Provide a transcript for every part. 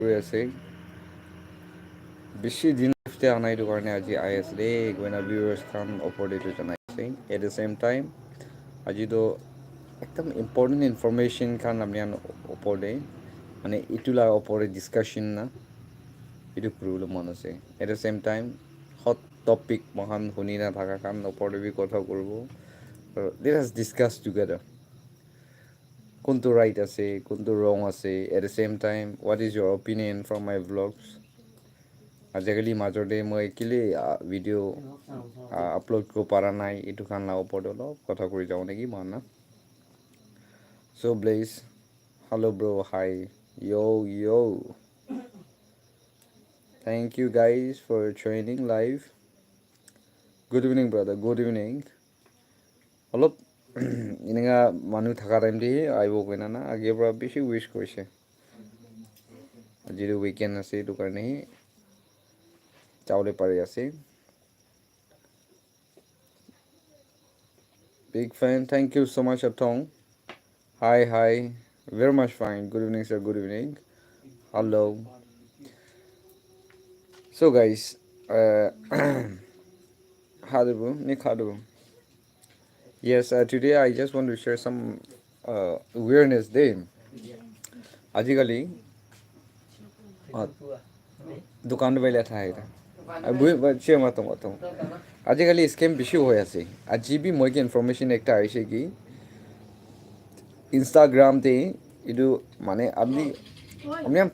কৰি আছে বেছি দিন লিফতে আনাই এইটো কাৰণে আজি আই আছে দেই গইনা ভিউৱাৰ্ছ খান ওপৰত এইটো জনাইছে এট দ্য চেম টাইম আজিতো একদম ইম্পৰ্টেণ্ট ইনফৰমেশ্যন খান আমি ওপৰতে মানে ইটো লাগ ওপৰে ডিছকাশ্যন না এইটো কৰিবলৈ মন আছে at the same time hot topic মহান শুনি নাথাকা কাম ওপৰতে কথা কৰিব লেট আছ ডিছকাছ টুগেদাৰ কোনটো ৰাইট আছে কোনটো ৰং আছে at the same time what is your opinion from my vlogs আজিকালি মাজতে মই কেলৈ ভিডিঅ' আপলোড কৰিব পৰা নাই এইটো কাৰণে ওপৰত অলপ কথা কৰি যাওঁ নেকি মই না চ' ব্লেজ হেল্ল' ব্ৰ' হাই য়' thank you guys for joining live good evening brother good evening অলপ এনেকা মানুহ থকা টাইমতে আহিব কইনা না আগৰ পৰা বেছি উইচ কৰিছে যিটো উইকেণ্ড আছে এইটো কাৰণে চাবলৈ পাৰি আছে big fan thank you so much Atong hi very much fine good evening sir good evening hello so guys how do you Nick how do you yes today I just want to share some awareness day আজিকালি দোকান বাইলে ঠাই চিয়ে মাতো আজিকালি scam বেছি হৈ আছে আজি B মই কি ইনফৰমেশ্যন একটা আহিছে কি ইনষ্টাগ্ৰামতে এইটো মানে আপনি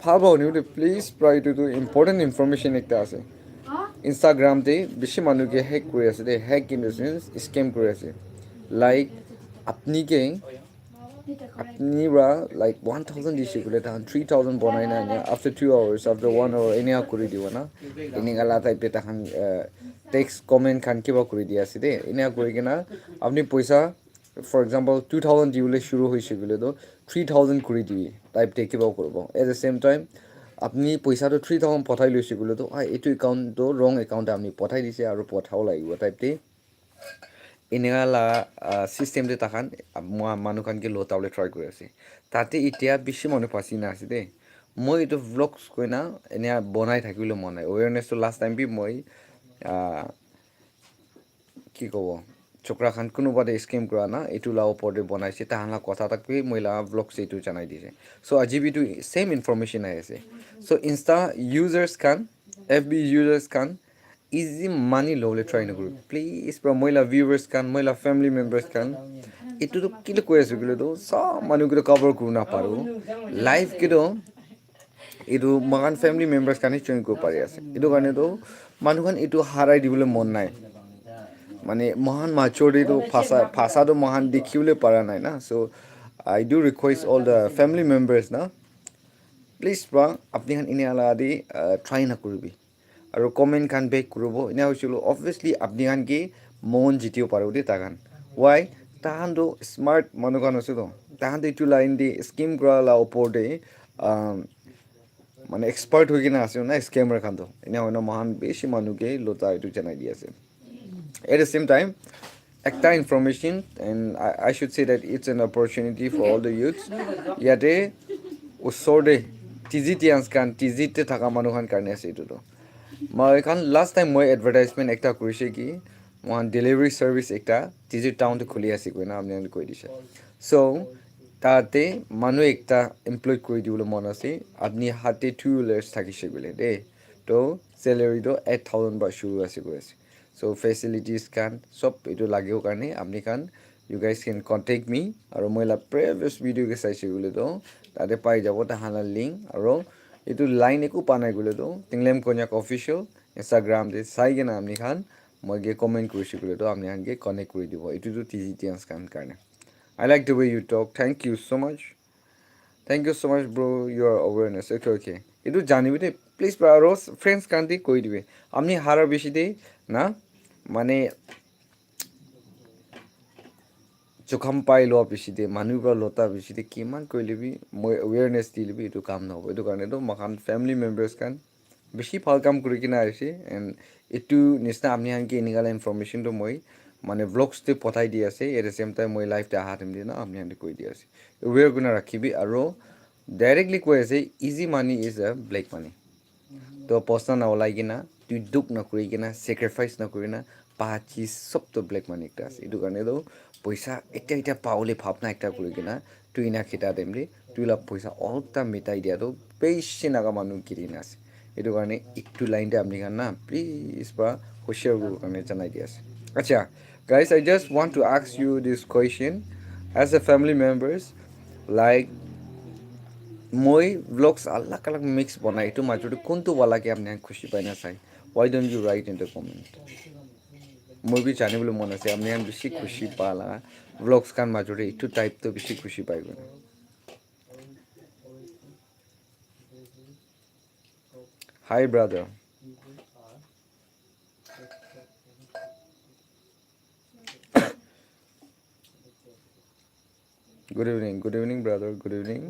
ভাল পাব নিউটো প্লিজ প্ৰায় এইটোতো ইম্পৰ্টেণ্ট ইনফৰমেশ্যন একটা আছে ইনষ্টাগ্ৰামতে বেছি মানুহকে হেক কৰি আছে দেই hack in the chains scam কৰি আছে লাইক আপনিকে আপনি বা লাইক 1000 দিছে বোলে তাহান 3000 বনাই নাই আফটাৰ 2 hours আফটাৰ 1 hour এনেকা কৰি দিব না এনেকালা টাইপে তাহান টেক্সট কমেণ্ট খান কিবা কৰি দি আছে দেই এনেকা কৰি কিনা আপুনি পইচা ফৰ এক্সাম্পল 2000 দিবলৈ শুৰু হৈছে বোলেতো 3000 কৰি দিবি টাইপতে কিবা কৰিব এট দ্য চেম টাইম আপুনি পইচাটো 3000 পঠাই লৈছে বোলেতো এইটো একাউণ্টটো ৰং একাউণ্টে আপুনি পঠাই দিছে আৰু পঠাব লাগিব টাইপতে এনেকা চিষ্টেমটো তাহান মানুহখানকে লটাবলৈ ট্ৰাই কৰি আছে তাতে এতিয়া বেছি মানুহ ফাঁচি নাছে দেই মই এইটো ভ্লগছ কৈ না এনে বনাই থাকিবলৈ মন নাই এৱেৰনেছটো লাষ্ট টাইম বি মই কি ক'ব চক্ৰাখান কোনোবা স্কেম কৰা না এইটো লাভ ওপৰতে বনাইছে তাহাঁলা কথা এটাক মই লাভ ভ্লগছ এইটো জনাই দিছে চ' আজি বিটো ছেইম ইনফৰমেশ্যন আহি আছে চ' ইনষ্টা ইউজাৰ্ছ খান এফ বি ইউজাৰ্ছ খান ইজি মানি ল'বলৈ ট্ৰাই নকৰোঁ প্লিজ পৰা মহিলা ভিউৱাৰ্ছ খান মহিলা ফেমিলি মেম্বাৰ্ছ খান এইটোতো কেলৈ কৈ আছোঁ কেলেতো চব মানুহকেইটা কভাৰ কৰিব নাপাৰোঁ লাইফ কিন্তু এইটো মহান ফেমিলি মেম্বাৰ্ছ কাৰণে জইন কৰিব পাৰি আছে এইটো কাৰণেতো মানুহখন এইটো হাৰাই দিবলৈ মন নাই মানে মহান মাছৰিটো ফাঁচাটো মহান দেখিবলৈ পৰা নাই না so' I do request all the family members না প্লিজ বা আপুনি এনে আলাদি ট্ৰাই নকৰিবি আৰু কমেণ্ট খান বেক কৰিব এনে হৈছিলোঁ অবভিয়াছলি আপুনি খানকি মন জিতিব পাৰোঁ দেই তাহান ৱাই তাহানটো স্মাৰ্ট মানুহখন আছেতো তাহানটো এইটো লাইন দি স্কিম কৰা ওপৰতে মানে এক্সপাৰ্ট হৈ কিনে আছে না স্কেমাৰ খানটো এনে হয় ন মহান বেছি মানুহকে লতা এইটো জনাই দি আছে এট দ্য চেম টাইম একটা information and I should say that it's an opportunity for all the youths ইয়াতে ওচৰতে টিজিটিয়ানছ খান টিজিতে থকা মানুহখান কাৰণে আছে এইটোতো মই কাৰণ লাষ্ট টাইম মই এডভাৰটাইজমেণ্ট একটা কৰিছে কি মই ডেলিভাৰী ছাৰ্ভিচ একটা টিজি টাউনটো খুলি আছে কৈ না আপুনি কৈ দিছে চ' তাতে মানুহ একটা এমপ্লয় কৰি দিবলৈ মন আছে আপুনি হাতে 2 wheelers থাকিছে বোলে দেই তো চেলেৰিটো 8000 বা শুৰু আছে কৈ আছে চ' ফেচিলিটিজ খান চব এইটো লাগেও কাৰণে আপুনি খান ইউ গাইজ কেন কণ্টেক্ট মি আৰু মই প্ৰিভিয়াছ ভিডিঅ'কে চাইছোঁ বোলেতো তাতে পাই যাব তাহাঁতৰ লিংক আৰু এইটো লাইন একো পোৱা নাই বোলেতো টিংলেম কন্যাক অফিচিয়েল ইনষ্টাগ্ৰামতে চাই কিনে আপুনি খান মই কমেণ্ট কৰিছোঁ বোলেতো আপুনি খানকে কানেক্ট কৰি দিব এইটোতো টিজিটিয়ানছ খান কাৰণে I like the way you talk. Thank you so much. Thank you so much, bro. Your awareness. Okay. এইটো জানিবি দেই প্লিজ আৰু ফ্ৰেণ্ডছ কান্তি কৈ দিবি আপুনি হাৰৰ বেছি দেই না মানে জোখাম পাই লোৱা বেছি দেই মানুহৰ পৰা লতা বেছি দেই কিমান কৈ ল'বি মই এৱেৰনেছ দি ল'বি এইটো কাম নহ'ব এইটো কাৰণেতো মাখান ফেমিলি মেম্বাৰ্ছ খান বেছি ভাল কাম কৰি কিনে আহিছে এণ্ড এইটো নিচিনা আপুনি আনকি এনেকুৱা ইনফৰমেশ্যনটো মই মানে ভ্লগছটো পঠাই দি আছে এট দ্য চেম টাইম মই লাইভতে অহা টাইম দি না আপুনি কৈ দি আছে এৱেৰ কৰি ৰাখিবি আৰু Directly কৈ আছে easy money is a black money. তো পইচা নাওলাই কিনা তুই দুখ নকৰি কিনা চেক্ৰিফাইচ নকৰি না পাচি চব তো ব্লেক মানি একটা আছে এইটো কাৰণেতো পইচা এতিয়া পাওলে ভাৱনা একটা কৰি কিনা তুই না খেতা দেমলি তুই লাভ পইচা অলটা মিটাই দিয়াতো বেছি নাগা মানুহ কিৰিন আছে এইটো কাৰণে একটু লাইনতে আপনি খান না প্লিজ বা হুঁচিয়াৰ কাৰণে জনাই দি আছে আচ্ছা guys I just want to ask you this question as a family members like মই vlogs alak alak mix banai itu majority kuntu wala ke apni khushi paina sai why don't you write in the comment moi bi jani bole mon ase apni beshi khushi pala vlogs kan majority itu type to beshi khushi paibo hi brother good evening brother good evening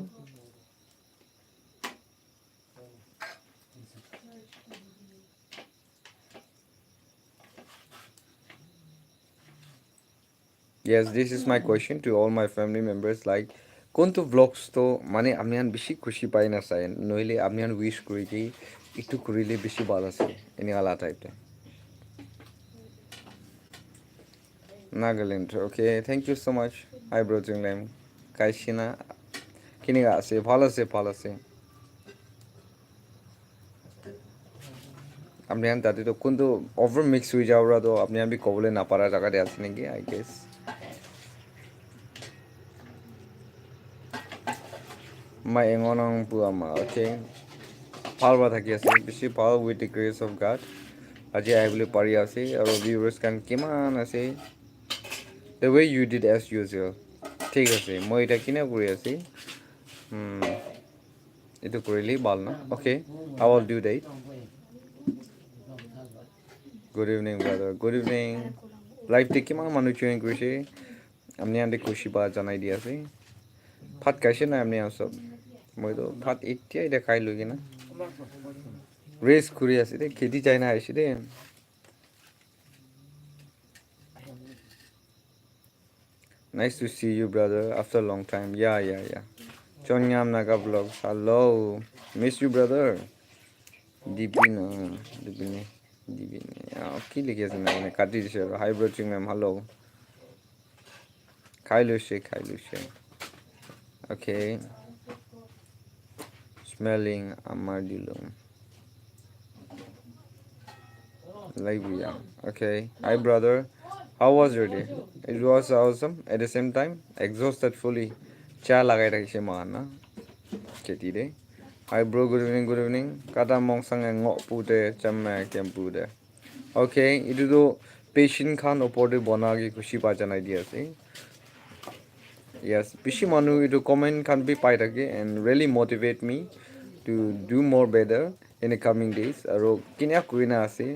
yes this is my question to all my family members like কোনটো vlogs তো মানে আপনি বেশি খুশি পাই না চাই নইলে আপনি উইশ করি কি একটু করিলে বেশি ভালো আছে এনে আলা টাইপটা Nagaland okay thank you so much hi bro Tinglem কাইছিনা কিনিগা আছে ভালো আছে আপনি তাতে তো কোনটো ওভার মিক্স হয়ে যাওয়ার তো আপনি আমি কবলে না পারা জায়গাতে আছে নাকি আই guess my engonong puama okay ভাল থাকি আছে বেছি ভাল with the grace of God আজি আহিবলৈ পাৰি আছে আৰু viewers kan কিমান আছে the way you did as usual ঠিক আছে মই এটা কিনা কৰি আছি এইটো কৰিলি ভাল না okay I will do that good evening brother good evening live তে কিমান মানুহ জয়েন কৰিছে আপনি আন্তে খুশি পা জানাই দি আছে ভাত খাইছে না আপনি সব মই তো ভাত এতিয়াই দেখাই লৈ কিনা রেস করে আছে রে খেতি চাই না আসি রে nice to see you brother after a long time yeah Chonyam Naga vlogs hello miss you brother dipino dipine কি লিখি আছে না মানে কাটি দিছে হাই ব্রো চিংম্যাম হ্যালো খাই লৈছে okay smelling আমার দিলম like yeah okay hi brother how was your day it was awesome at the same time exhausted fully cha lagai rakise ma na cheti de hi bro good evening kata mong sang ngo pu de chamme kem pu de okay itu to patient khan opor de bana gi khushi pa janai di ase yes bishi manu itu comment khan bi pai thake and really motivate me to do more better in the coming days aro kinya kuina ase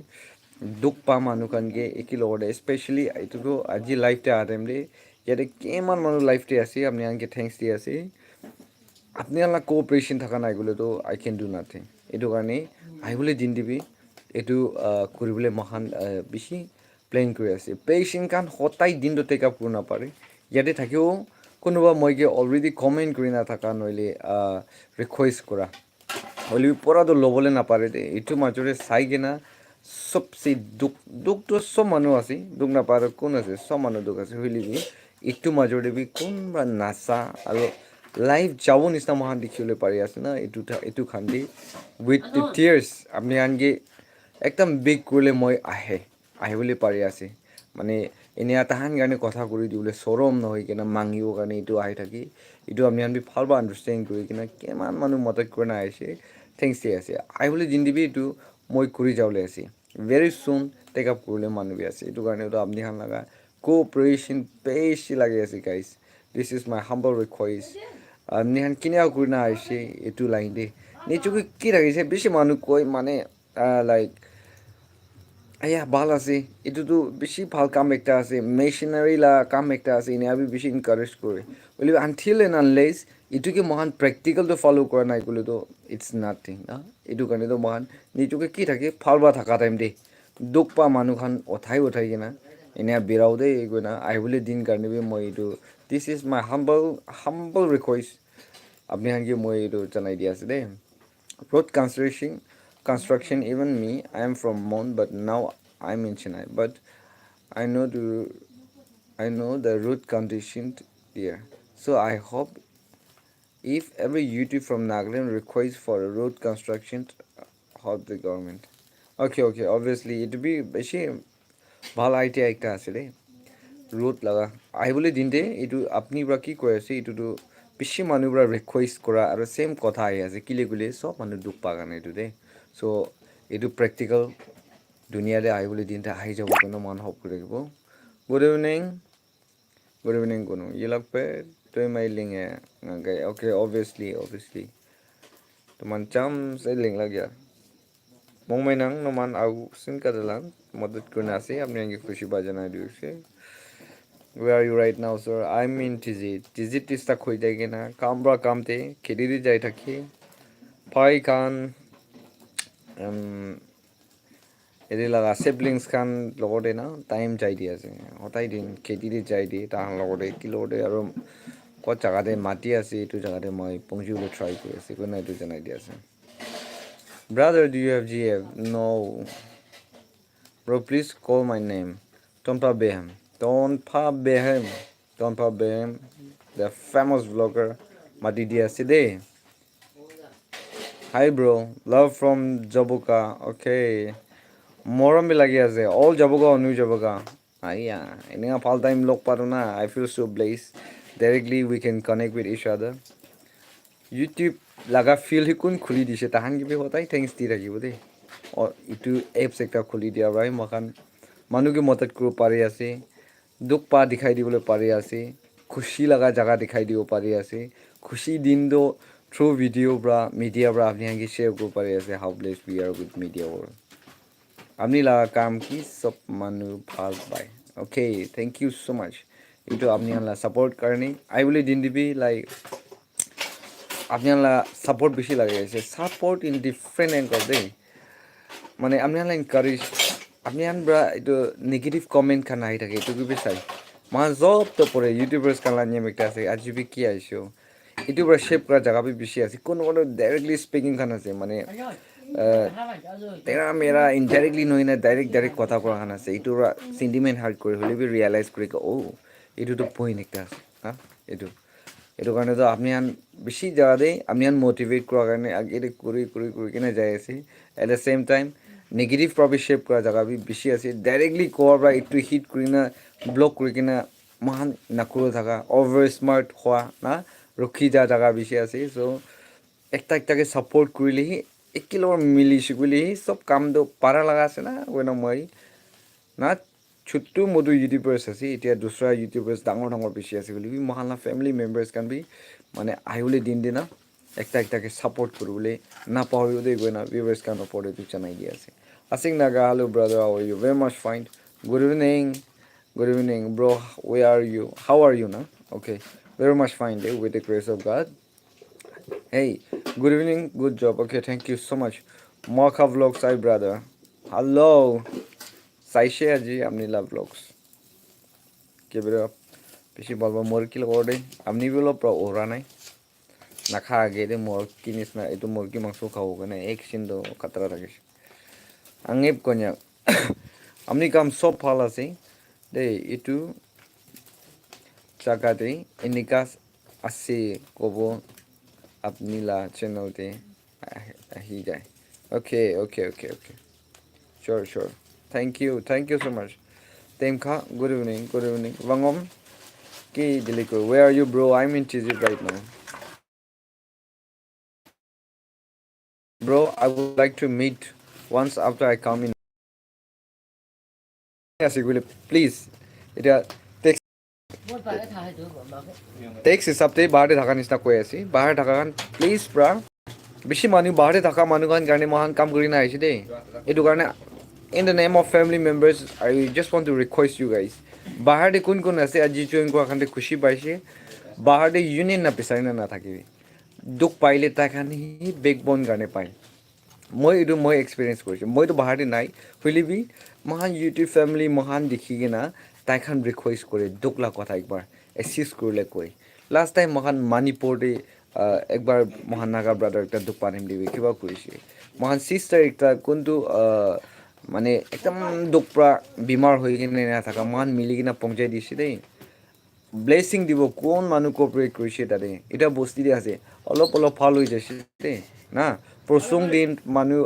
দুখ পা মানুহ খানকে একি লগতে specially এইটোতো আজি লাইফতে আটেম দে ইয়াতে কিমান মানুহ লাইফতে আছে আপনি আনকে থ্যাংকস দি আছে আপনি আলা কোঅপারেশন থাকা নাই গলে তো আই ক্যান ডু নাথিং এইটো কাৰণে আহিবলৈ দিন দিবি এইটো কৰিবলৈ মহান বেছি প্লেন কৰি আছে পেশেন্ট কান হতাই দিনটো টেক আপ কৰিব নাপাৰে ইয়াতে থাকিও কোনোবা মইকে অলৰেডি কমেণ্ট কৰি নাথাকা নহ'লে ৰিকুৱেষ্ট কৰা হ'লে পৰাটো ল'বলৈ নাপাৰে দে এইটো মাজৰে চাই কিনা সবচেয়ে দুখ তো সব মানুহ আছে দুখ নাপাৰে কোন আছে সব মানুহ দুখ আছে হইলিবি এইটো মাজৰে বি কোনবা নাচা আৰু লাইফ যাব নিচিনা মহান দেখিবলৈ পাৰি আছে না এইটো খান্দি উইথ দ্য টিয়াৰ্ছ আপনি আনকি একদম বিগ কৰিলে মই আহিবলৈ পাৰি আছে মানে এনে তাহান কাৰণে কথা কৰি দিবলৈ চৰম নহয় কিনা মাঙিবৰ কাৰণে এইটো আহি থাকি এইটো আমি আনবি ভাল বা আণ্ডাৰষ্টেণ্ড কৰি কিনা কিমান মানুহ মদত কৰি না আহিছে থ্যাংকস দি আছে আহিবলৈ দিন দিবি এইটো মই কৰি যাবলৈ আছে ভেৰি চুন টেক আপ কৰিলে মানুহ বি আছে এইটো কাৰণেতো আপুনি খান লগা কোঅপাৰেশ্যন বেছি লাগি আছে guys this is my humble request আপনি খান কিনিয়া কৰি না আহিছে এইটো লাইন দে নিজকে কি ৰাখিছে বেছি মানুহ কৈ মানে লাইক আয়া ভাল আছে এইটোতো বেছি ভাল কাম একটা আছে মেচিনাৰী লা কাম একটা আছে এনে আমি বেছি ইনকাৰেজ কৰে বলি আনটিল এণ্ড আনলেছ এইটোকে মহান প্ৰেক্টিকেলটো ফ'ল' কৰা নাই ক'লেতো ইটছ নাথিং না এইটো কাৰণেতো মহান নিজকে কি থাকে ভাল বা থকা টাইম দেই দুখ পা মানুহখন উঠাই কিনা এনে বিৰাও দেই গৈ না আহিবলৈ দিন কাৰণে মই এইটো this is my humble request apni hangi moi etu janai di ase de road construction even me I am from Mon but now I'm in Chennai but I know the I know the road condition here so I hope if every YouTube from Nagaland requires for a road construction help the government okay obviously it be বেশি ভাল idea একটা আছে দেই road লগা আহিবলৈ দিনতে এইটো আপুনি পৰা কি কৈ আছে এইটোতো বেছি মানুহবোৰে ৰিকুৱেষ্ট কৰা আৰু সেম কথা আহি আছে কিলে কিলে সব মানুহ দুখ পা কাৰণে এইটো দেই চ' এইটো প্ৰেক্টিকেল দুনিয়ালৈ আহিবলৈ দিনতে আহি যাব কোনো মানুহ হওক লাগিব গুড ইভিনিং কোনো ইলাক পে তই মাইলিঙে ngagai okay obviously tuman cham sai ling lagya mong mai nang noman au sin kadalan madad kurna ase apni angi khushi bajana diu se where are you right now sir I'm in TZ tista khoi jai ke na kambra kamte khedi di jai thaki pai khan eri laga siblings khan logode na time jai di ase hotai din khedi di jai di ta logode kilode aro ko jaga de mati ase etu jaga de moi pongju try kori ase ko na etu janai di ase brother do you have GF no bro please call my name Tonpa Behem the famous vlogger Madidia Side hi bro love from Jabuka okay moram bhi lagi ase all Jabuka or new Jabuka aiya inga fall time log paru na I feel so blessed directly we can connect with each other YouTube laga feel hi kun khuli dise tahan gi be hotai thanks di rahibo de or itu apps ekta khuli dia bhai makan manu ki madad kuro pari ase dukh pa dikhai dibole pari ase khushi laga jaga dikhai dibo pari ase khushi din do through video bra media bra apni hangi share kuro pari ase how blessed we are with media world apni laga kam ki sob manu bhal pai okay thank you so much itu apni la support karni I will din dibi like apni la support beshi lage ase support in different angle de মানে apni la encourage আপনি আনব্রা এটা negative comment খান আহি থাকে এটুকু বিচাই মা job তো পরে YouTubers কালা নিয়ম একটা আছে আজি বি কি আইছো ইউটিউবার শেপ করা জায়গা বি বেশি আছে কোন কোন ডাইরেক্টলি স্পিকিং খান আছে মানে তেরা মেরা ইনডাইরেক্টলি নই না ডাইরেক্ট কথা কোৱা খান আছে ইটো সেন্টিমেন্ট হাৰ্ট কৰে হলে বি ৰিয়ালাইজ কৰে ও ইটো তো পয়েন্ট একটা আছে হ্যাঁ এইটো কাৰণে তো আপনি আন বেশি জায়গা দেই আপনি আন মোটিভেট করার কারণে আগে করে কিনে যাই আছে at the same time negative প্ৰভাৱ শেপ কৰা জায়গা বি বেছি আছে ডাইৰেক্টলি কোৱাৰ পৰা এইটো হিট কৰি না ব্লক কৰি কিনা মহান নাকুৰো থাকা অভাৰ স্মাৰ্ট হোৱা না ৰখি যা জায়গা বেছি আছে চ' একটাকে ছাপোৰ্ট কৰিলেহি একেলগে মিলি শিকিলেহি চব কামটো পাৰা লগা আছে না ৱেনা মই না ছোট্ট মধু ইউটিউবাৰ্ছ আছে এতিয়া দুসৰা ইউটিউবাৰ্ছ ডাঙৰ বেছি আছে বুলি মহানা ফেমিলি মেম্বাৰ্ছ কান বি মানে আহিবলৈ দিনা একটাকে ছাপোৰ্ট কৰিবলৈ নাপাহৰিব দেই গৈ না ভিউৱাৰ্ছ কান ওপৰত এইটো জনাই দি আছে Asing Naga, hello brother, how are you? Very much fine. Good evening, bro. Where are you? How are you now? Okay, very much fine, day with the grace of God. Hey, good evening, good job. Okay, thank you so much. Marka vlogs, hi brother. Hello, Saishe Aji, Amnila vlogs. Give it up. Pishi balba morkil orde. Amni vlog pro ora nai. Nakha agede morkinis na itu morki mangso khao gane ek shindo khatra ragish. Tinglem Konyak amni kam sob ভাল আছে দেই ইটো জায়গাতে এনিকা আছে কব আপনি লা চ্যানেলতে আহি যায় okay sure thank you so much temka good evening wangom ki diliko where are you bro I'm in TZ right now bro I would like to meet once after I come in please এটা tax হিচাপতে বাহিৰতে থকা নিচিনা কৈ আছে বাহিৰত থকা কাৰণ প্লিজ পৰা বেছি মানুহ বাহিৰতে থকা মানুহ কাৰণে মহান কাম কৰি আহিছে দেই এইটো কাৰণে in the name of family members I just want to request you guys বাহিৰতে কোন আছে আজি জইন কৰা কাৰণে খুচি পাইছে বাহিৰতে ইউনিয়ন নাপিচাৰি নাথাকিবি দুখ পাইলে তাৰ কাৰণে সি বেকবন কাৰণে পায় মই এক্সপিৰিয়েঞ্চ কৰিছোঁ মইতো বাহিৰতে নাই হ'লে মহান ইউটিউব ফেমিলি মহান দেখি কিনা তাইখান ৰিকুৱেষ্ট কৰে দুখ লগা কথা একবাৰ এচিষ্ট কৰিলে কৈ লাষ্ট টাইম মহান মণিপুৰতে একবাৰ মহান নাগা ব্ৰাদাৰ একটা দুখ পাতিম দিবি কিবা কৰিছে মহান চিষ্টাৰ একটা কোনটো মানে একদম দুখ পৰা বেমাৰ হৈ কিনে নাথাকা মহান মিলি কিনে পঞ্চাই দিছে দেই ব্লেছিং দিব কোন মানুহ কপাৰেট কৰিছে তাতে এটা বস্তু দি আছে অলপ অলপ ভাল হৈ যাইছে দেই না প্ৰচুং দিন মানুহ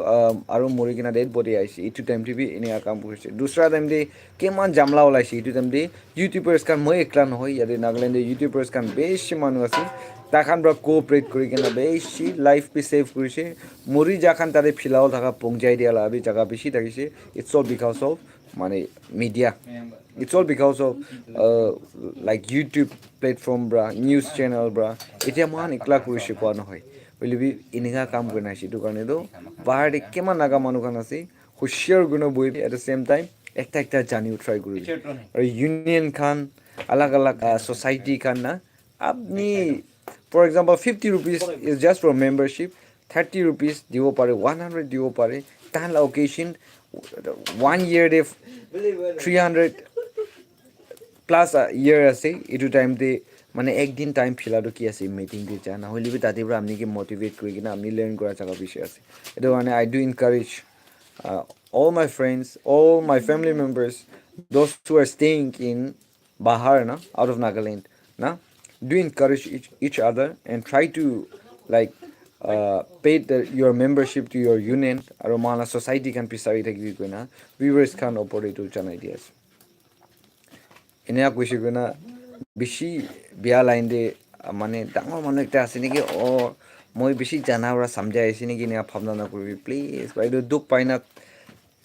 আৰু মৰি কিনে ডেড বডি আহিছে এইটো টাইম টিভি এনেকুৱা কাম কৰিছে দুসৰা টাইম দি কিমান জামলা ওলাইছে এইটো টাইম দি ইউটিউবাৰ্ছ খান মই একলা নহয় ইয়াতে নাগালেণ্ডৰ ইউটিউবাৰ্ছ খান বেছি মানুহ আছে তাখান পৰা কোঅপাৰেট কৰি কিনে বেছি লাইফ বি ছেভ কৰিছে মৰি যাখান তাতে ফিলাও থকা পংজাই দিয়া লাভি জাগা বেছি থাকিছে ইটছ অল বিকজ অফ মানে media it's all because of like YouTube platform পৰা নিউজ চেনেল পৰা এতিয়া মহান একলা কৰিছে কোৱা নহয় বুলিবি এনেকুৱা কাম কৰি নাহিছে এইটো কাৰণেতো বাহিৰতে কিমান নাগা মানুহখন আছে হুচিয়াৰ গুণে বহি এট দ্য চেম টাইম একটা একটা জানিও ট্ৰাই কৰিছে আৰু ইউনিয়ন খান আলাগ আলাগ সোসাইটি খান না আপনি for example 50 rupees is just for membership 30 rupees দিব পাৰে 100 দিব পাৰে তাহান অকেশ্যন 1 year দে 300 প্লাছ ইয়াৰ আছে এইটো টাইমতে মানে একদিন টাইম ফিলাটো কি আছে মিটিং দি যা নহ'লে তাতে পৰা আপুনি কি মটিভেট কৰি কিনে আপুনি লাৰ্ণ কৰা জেগা পিছে আছে এইটো কাৰণে আই do encourage all my friends all my family members those who are staying in Bahar na out of Nagaland na do encourage each other and try to like pay your membership to your union আৰু মালা society kan pisari thaki koi na viewers kan operator janai di ase এনেকুৱা কৈছে গৈ না বেছি বেয়া line দে মানে ডাঙৰ মানুহ এটা আছে নেকি মই বেছি জানা পৰা চামজাই আহিছে নেকি এনেকুৱা ভাৱনা নকৰিবি প্লিজ বাইদেউ দুখ পাই না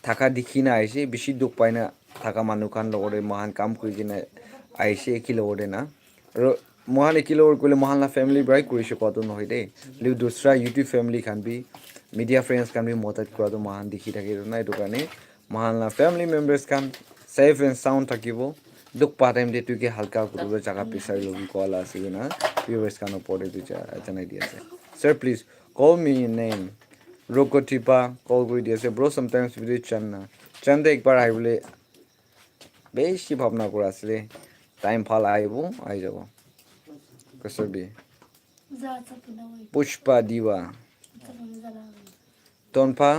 থকা দেখি না আহিছে বেছি দুখ পাই না থকা মানুহখন লগতে মহান কাম কৰি কিনে আহিছে একি লগতে না আৰু মহান একি লগত কৰিলে মহানলা ফেমিলি পৰাই কৰিছে কোৱাটো নহয় দেই লিও দুসৰা ইউটিউব ফেমিলি খান বি মিডিয়া ফ্ৰেণ্ডছ খান বি মদত কৰাটো মহান দেখি থাকে না এইটো কাৰণে মহানলা ফেমিলি মেম্বাৰ্ছ খান ছেফ এণ্ড চাউণ্ড থাকিব দুখ পা টাইম দে তুই হালকা কৰিব জাগা পিছাৰি ল'বি কল আছে না ভিউৱাৰ্ছ খান ওপৰতে তুই জনাই দি আছে sir please call me name ৰকটিপা কল কৰি দি আছে ব্ৰ চামটাইমছ ভিডিঅ' চান্না চান্দে একবাৰ আহিবলৈ বেছি ভাৱনা কৰা আছিলে টাইম ভাল আহিব আহি যাব কছবি Pushpa দিৱা টনপা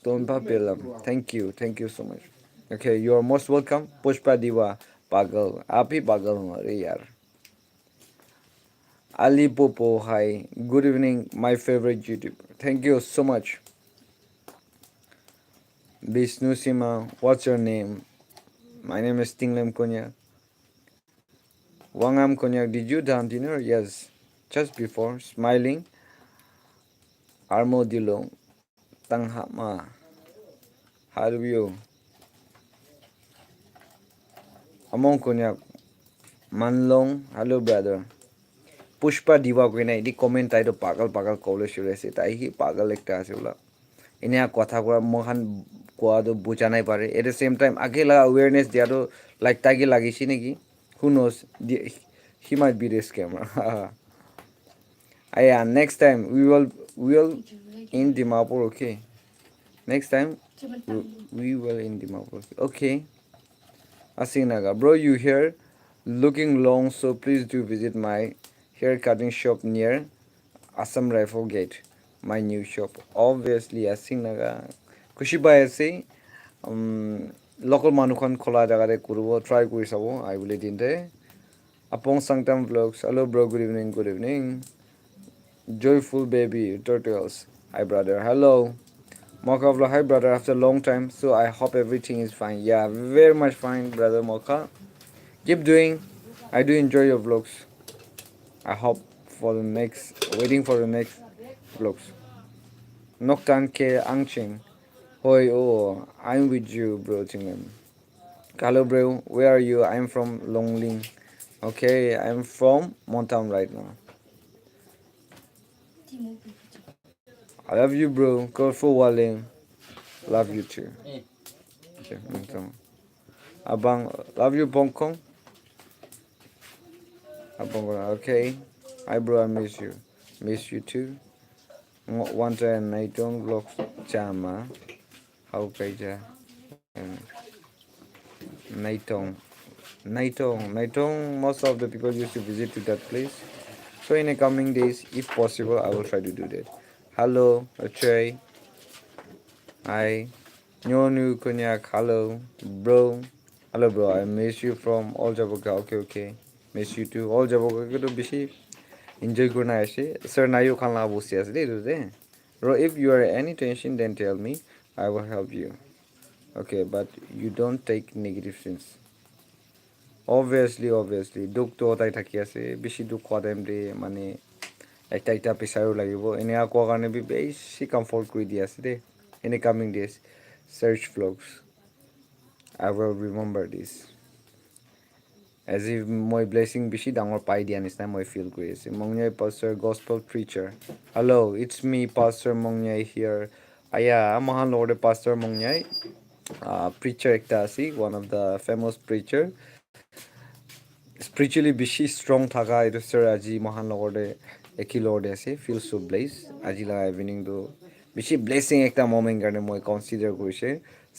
Tonpa Pelam. Thank you so much. Okay, you are most welcome. Pushpa Diva Pagal. Api Pagal Mare yaar. Ali Popo, hi. Good evening, my favorite YouTuber. Thank you so much. Vishnu Sima, what's your name? My name is Tinglem Konyak. Wangam Konyak, did you done dinner? Yes, just before. Smiling. Armodillo. Tanghama. How are you? Among Konyak. Manlong. Hello, brother. Pushpa Diva koi na idi comment tai to pagal kole shuru ase tai hi pagal ekta ase bola enia kotha kora mohan koa do buja nai pare at the same time agela awareness dia to like tagi lagisi neki who knows he might be this scammer yeah next time we will in Dimapur okay next time we will in Dimapur okay Asinaga bro you here looking long so please do visit my hair cutting shop near Assam Rifle Gate my new shop obviously Asinaga Kushibai ase local manukan khola jaga re kurbo try kuri sabo I will dinte Apong Sangtam vlogs hello bro good evening joyful baby turtles hi brother hello Mocha vlog hi brother after a long time so I hope everything is fine yeah very much fine brother Mocha keep doing I do enjoy your vlogs I hope waiting for the next vlogs Noktan ke Angching Hoi oh I'm with you bro Tinglem hello bro where are you I'm from Longling okay I'm from Montam right now I love you bro Colorful Waling love you too okay Montam Abang love you Bongkong Abang okay hi bro I miss you too one time night on vlogs chama how kaija night on Naitong, most of the people used to visit to that place. So in the coming days, if possible, I will try to do that. Hello, Achay. Hi. Nyonu Konyak, hello. Bro. Hello, bro. I miss you from all Jaboka. Okay. Miss you too. All Jaboka. Good to be enjoy Guna Ashi. Sir, now you can't love us. Yes, they do they. Bro, if you are any tension, then tell me. I will help you. Okay, but you don't take negative things. Obviously. Duk to hotai thaki ase. Bishi duk kwa dem de mane একটা প্রেসারও লাগিব এনে কোৱাৰ কাৰণে বেছি comfort কৰি দি আছে দেই in the coming days search vlogs I will remember this as if মই blessing বেছি ডাঙৰ পাই দিয়া নিচিনা মই ফিল কৰি আছোঁ মংnyai pastor gospel preacher hello it's me pastor mongnyai here aya মহান lord pastor mongnyai preacher একটা আছে one of the famous preacher spiritually বেছি strong থাকা এইটো sir আজি মহান লগতে একই লগতে আছে feel so blessed আজি লগা ইভিনিং তো বেছি ব্লেছিং একটা মোমেন্ট কাৰণে মই কনসিডাৰ কৰিছে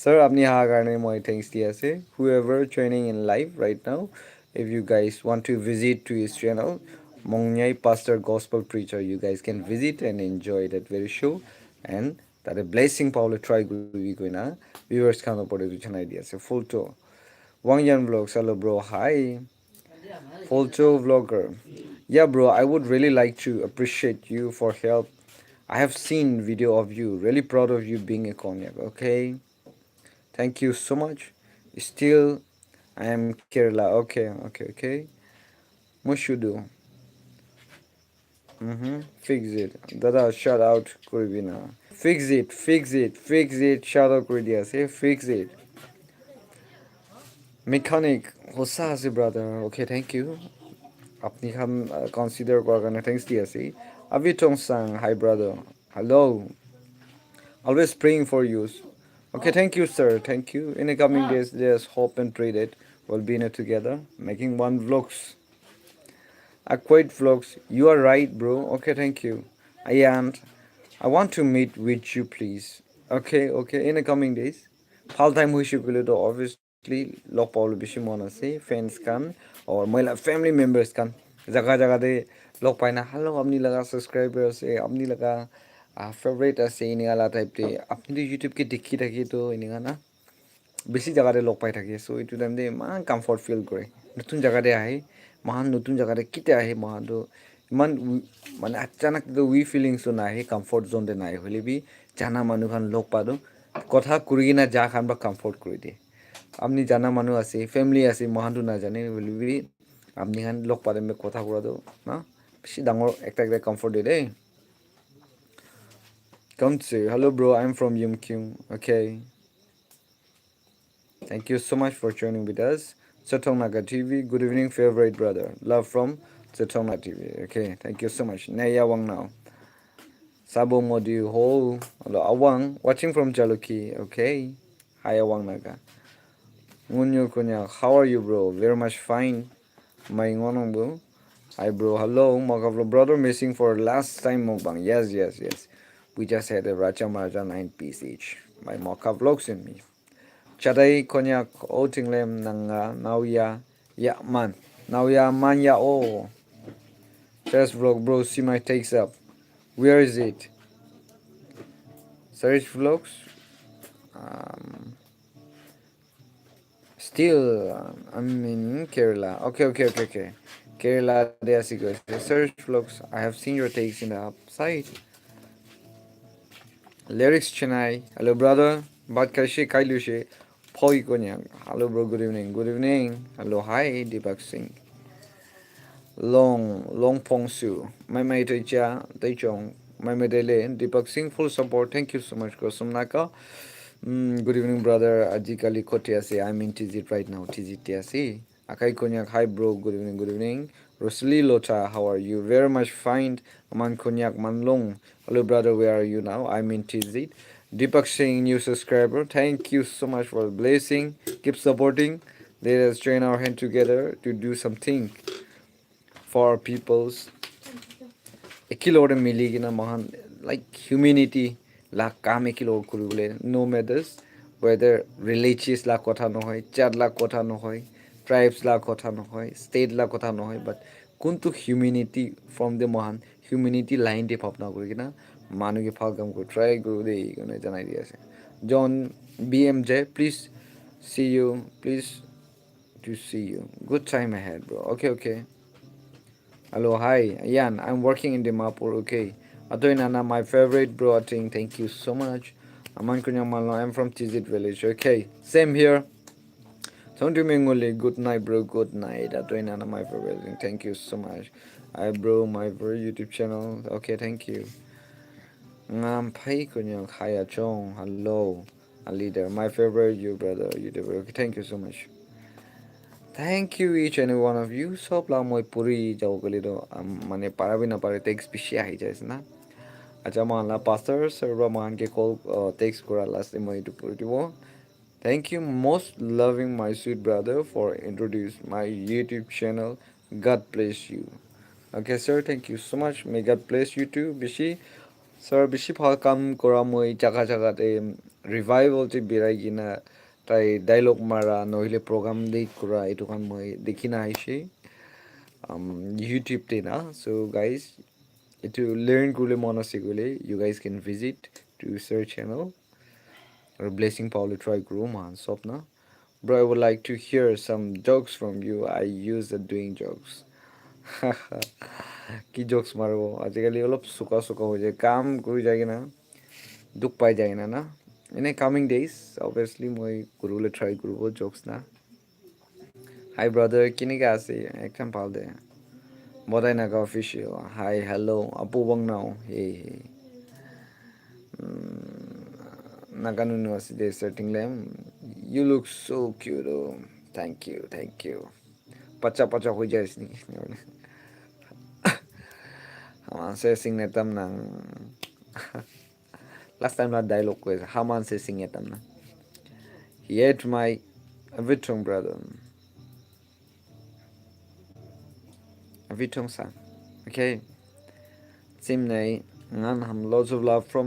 sir আপনি অহাৰ কাৰণে মই থ্যাঙ্কস দি আছে whoever joining in live right now if you guys want to visit to his channel Mongnyai Pastor Gospel Preacher you guys can visit and enjoy that very show and that a blessing Paulo try gui goina viewers kan opore du chanai di ase full to Wangyan Vlogs hello bro hi Fulto vlogger. Yeah, bro, I would really like to appreciate you for help. I have seen video of you. Really proud of you being a Konyak. Okay, thank you so much. Still, I am Kerala. Okay. Mushudu. Fix it. Dada, shout out Kuribina. Fix it. Shout out Kuridia. Say fix it. Mechanic. Hosa brother. Okay, thank you. আপনি খান consider করার কারণে thanks দিয়ে আছি আবি টং সাং হাই brother hello always praying for you okay thank you sir thank you in the coming days there's hope and pray that we'll be in it together making one vlogs a quiet vlogs you are right bro okay thank you I want to meet with you please okay in the coming days fall time wish you to obviously লগ পাবলৈ বেছি মন আছে friends কান or মহিলা family members কান জায়গাতে লগ পাই না হ্যালো আপনি লাগা সাবস্ক্রাইবার আছে আপনি লাগা ফেভারিট আছে এনেগালা টাইপতে আপনি তো ইউটিউবকে দেখি থাকি তো এনেগা না বেছি জায়গাতে লগ পাই থাকে চ' এইটো টাইমতে ইমান কমফৰ্ট ফিল কৰে নতুন জায়গাতে আহে মহান নতুন জায়গাতে কেতিয়া আহে মহানটো ইমান মানে আচানক উই ফিলিংছটো নাহে কমফৰ্ট জোনতে নাই হ'লে বি জানা মানুহখন লগ পালোঁ কথা কৰি কিনে যা খান বা কমফৰ্ট কৰি দিয়ে আপনি জানা মানুহ আছে ফ্যামিলি আছে মহানটো নাজানে বলি আপনি খান লগ পালে কথা কোৱাটো না বেছি ডাঙৰ একটা কমফৰ্ট দিয়ে দেই come to say hello bro I'm from Yumkyung okay thank you so much for joining with us Chetong Naga TV good evening favorite brother love from Chetong Naga TV okay thank you so much Naya Wang now Sabo Modi Ho hello Awang watching from Jaluki okay hi Awang Naga Munyo Konyak, how are you, bro? Very much fine. My ngonong bro. Hi, bro. Hello, Mokavlo brother. Missing for last time mukbang. Yes. We just had a Racha Marja 9 piece each. My Moka vlogs in me. Chaday Konyak, O Tinglem Nanga, Nauya, ya man. Nauya man ya oh. First vlog, bro. See my takes up. Where is it? Search vlogs. Still, I'm in Kerala. Okay. Kerala, there you go. Search vlogs. I have seen your takes in the site. Lyrics Chennai. Hello, brother. Baat kaise kailushe. Poi Konyak. Hello, bro. Good evening. Hello, hi, Deepak Singh. Long Pongsu. My mate Teja, Teichong. My mate Deepak Singh. Full support. Thank you so much, Kosum Naka. Good evening, brother. Ajikali kote ase. I'm in TZ right now. TZ ase. Akai Konyak. Hi, bro. Good evening. Rosli Lota. How are you? Very much fine. Man Konyak. Man Long. Hello, brother. Where are you now? I'm in TZ. Deepak Singh, new subscriber. Thank you so much for the blessing. Keep supporting. Let us join our hand together to do something for our peoples. Ekilore miligina mahan like humanity. La কাম একি লগ কৰিবলৈ no matters whether religious la কথা নহয় chat la কথা নহয় tribes লা কথা নহয় ষ্টেট লা কথা নহয় বাট কোনটো হিউমেনিটি ফ্ৰম দ্য মহান হিউমেনিটি লাইন দি ভাৱনা কৰি কিনা মানুহকে ভাল কাম কৰি ট্ৰাই কৰোঁ দেই কোনে জনাই দি আছে জন বি এম জে please see you please to see you good time ahead bro okay okay hello hi Yan I'm working in Dimapur okay Atoy Nana my favorite bro thing thank you so much Aman Kunyang Malno I'm from Tizit village okay same here Don't you Mingoli, good night, bro. Good night. Atoy Nana, my favorite thing. Thank you so much. Hi, bro. My very YouTube channel. Okay, thank you. Ngam Pai Kunyang, hi, Chong. Hello, a leader. My favorite, you brother, YouTuber. Okay, thank you so much. Thank you each and every one of you. So, la moi puri jau galido. Mane para bhi na pare text pishi ahi jais na. Acha manla pastor server man ke call text kora last moi itu puri dibo. Thank you, most loving my sweet brother, for introduce my YouTube channel. God bless you. Okay, sir. Thank you so much. May God bless you too. Bishi, sir. Bishi phal kam kora moi jaga te revival te birai gina tai dialogue mara nohile program de kora itu kan moi dekina aishi YouTube te na. So guys, to learn kule monasigule, you guys can visit to sir channel or blessing Paulo try grow man Swapna. Bro, I would like to hear some jokes from you. I use the doing jokes. কি jokes মারব আজিকালি অলপ চোকা চোকা হৈ যায় কাম কৰি যায় কিনা দুখ পাই যায় কিনা না এনে কামিং ডেইজ অবভিয়াছলি মই কৰিবলৈ ট্ৰাই কৰিব জোকস না হাই ব্ৰাদাৰ কেনেকৈ আছে একদম ভাল দে বদাই নাকা অফিচিয়েল হাই হেল্ল' আপু বং নাও হে হে নাগানুনো আছে দে starting লেম you look so cute oh. Thank you pacha pacha হৈ যায় নেকি Haman se sing netam nang last time na dialogue ko Haman se sing netam na he ate my Vitong brother Vitong san okay sim nay ngan ham lots of love from